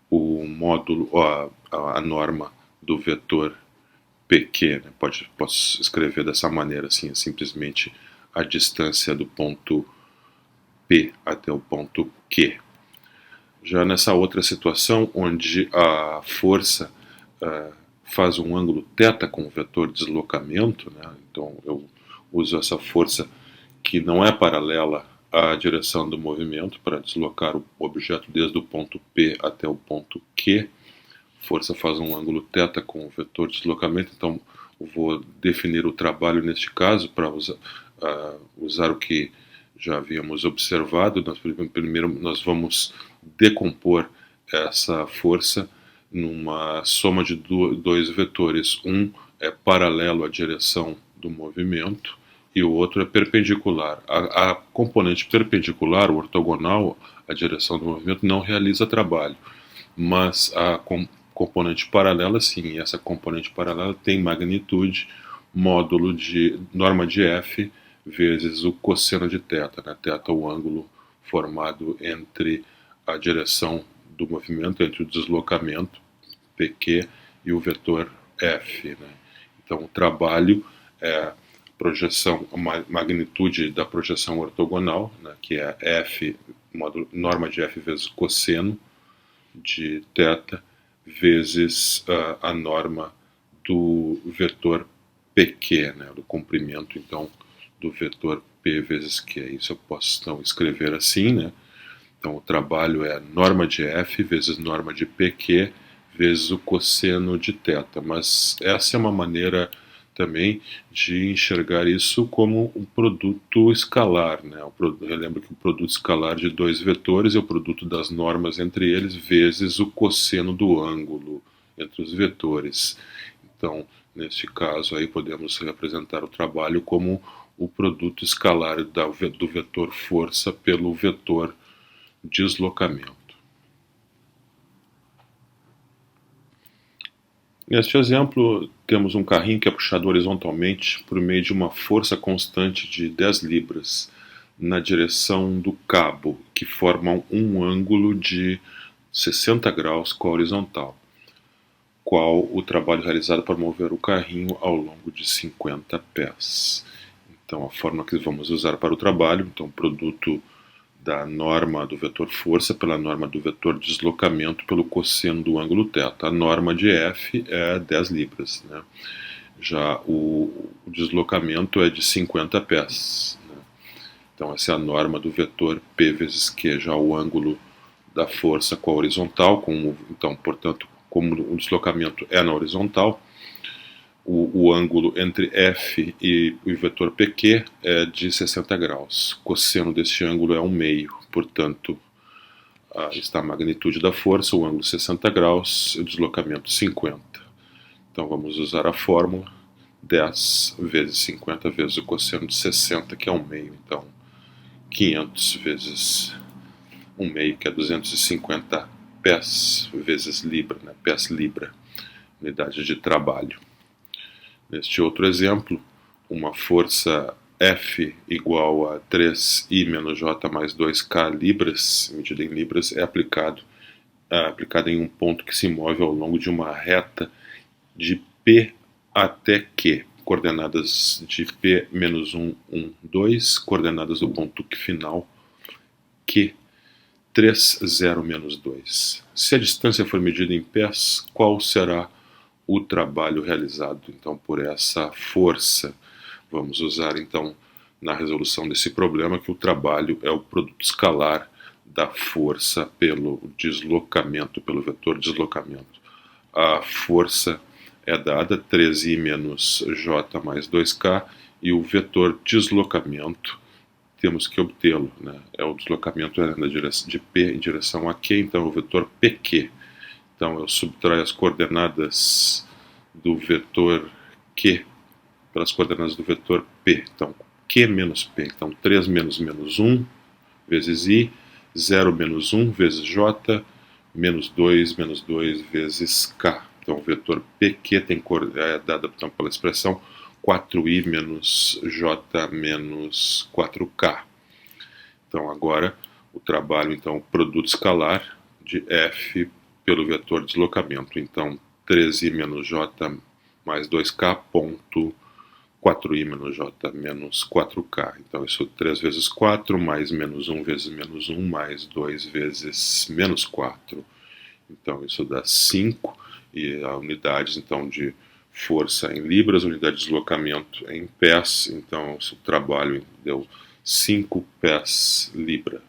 o módulo, a norma do vetor PQ. Né, posso escrever dessa maneira, assim, é simplesmente a distância do ponto P até o ponto Q. Já nessa outra situação, onde a força faz um ângulo θ com o vetor deslocamento, né? Então eu uso essa força que não é paralela à direção do movimento para deslocar o objeto desde o ponto P até o ponto Q. A força faz um ângulo θ com o vetor deslocamento, então eu vou definir o trabalho neste caso para usar o que já havíamos observado, primeiro nós vamos decompor essa força numa soma de dois vetores. Um é paralelo à direção do movimento e o outro é perpendicular. A componente perpendicular, o ortogonal, à direção do movimento, não realiza trabalho, mas a componente paralela, sim. E essa componente paralela tem magnitude módulo de norma de F vezes o cosseno de θ, né? Θ é o ângulo formado entre a direção do movimento, entre o deslocamento, PQ, e o vetor F, né? Então, o trabalho é projeção, a magnitude da projeção ortogonal, né, que é F, norma de F vezes cosseno de θ, vezes a norma do vetor PQ, né, do comprimento, então, do vetor P vezes Q. Isso eu posso, então, escrever assim, né? Então, o trabalho é norma de F vezes norma de PQ vezes o cosseno de θ. Mas essa é uma maneira também de enxergar isso como um produto escalar, né? Eu lembro que o produto escalar de dois vetores é o produto das normas entre eles vezes o cosseno do ângulo entre os vetores. Então, neste caso, aí podemos representar o trabalho como o produto escalar do vetor força pelo vetor deslocamento. Neste exemplo, temos um carrinho que é puxado horizontalmente por meio de uma força constante de 10 libras na direção do cabo, que formam um ângulo de 60 graus com a horizontal. Qual o trabalho realizado para mover o carrinho ao longo de 50 pés. Então, a fórmula que vamos usar para o trabalho, então, produto da norma do vetor força pela norma do vetor deslocamento pelo cosseno do ângulo θ. A norma de F é 10 libras, né? Já o deslocamento é de 50 pés. Né? Então, essa é a norma do vetor P vezes Q. Já o ângulo da força com a horizontal, então, portanto, como o deslocamento é na horizontal, o ângulo entre F e o vetor PQ é de 60 graus. Cosseno desse ângulo é 1/2, portanto, está a magnitude da força, o ângulo 60 graus, e o deslocamento 50. Então vamos usar a fórmula 10 vezes 50 vezes o cosseno de 60, que é 1/2. Então, 500 vezes 1/2, que é 250 pés vezes libra, né? Pés libra, unidade de trabalho. Neste outro exemplo, uma força F igual a 3I menos J mais 2K libras, medida em libras, é aplicada em um ponto que se move ao longo de uma reta de P até Q, coordenadas de P menos 1, 1, 2, coordenadas do ponto final Q, 3, 0, menos 2. Se a distância for medida em pés, qual será o trabalho realizado, então, por essa força? Vamos usar, então, na resolução desse problema, que o trabalho é o produto escalar da força pelo deslocamento, pelo vetor deslocamento. A força é dada 3I menos J mais 2K, e o vetor deslocamento temos que obtê-lo, né? É o deslocamento de P em direção a Q, então é o vetor PQ. Então, eu subtraio as coordenadas do vetor Q pelas coordenadas do vetor P. Então, Q menos P. Então, 3 menos 1 vezes I, 0 menos 1 vezes J, menos 2 vezes K. Então, o vetor PQ é dado, então, pela expressão 4I menos J menos 4K. Então, agora, o trabalho, então, o produto escalar de F pelo vetor deslocamento. Então, 3I menos J mais 2K ponto 4I menos J menos 4K. Então, isso 3 vezes 4, mais menos 1 vezes menos 1, mais 2 vezes menos 4. Então, isso dá 5. E a unidades, então, de força em libras, unidade de deslocamento em pés. Então, o trabalho deu 5 pés libra.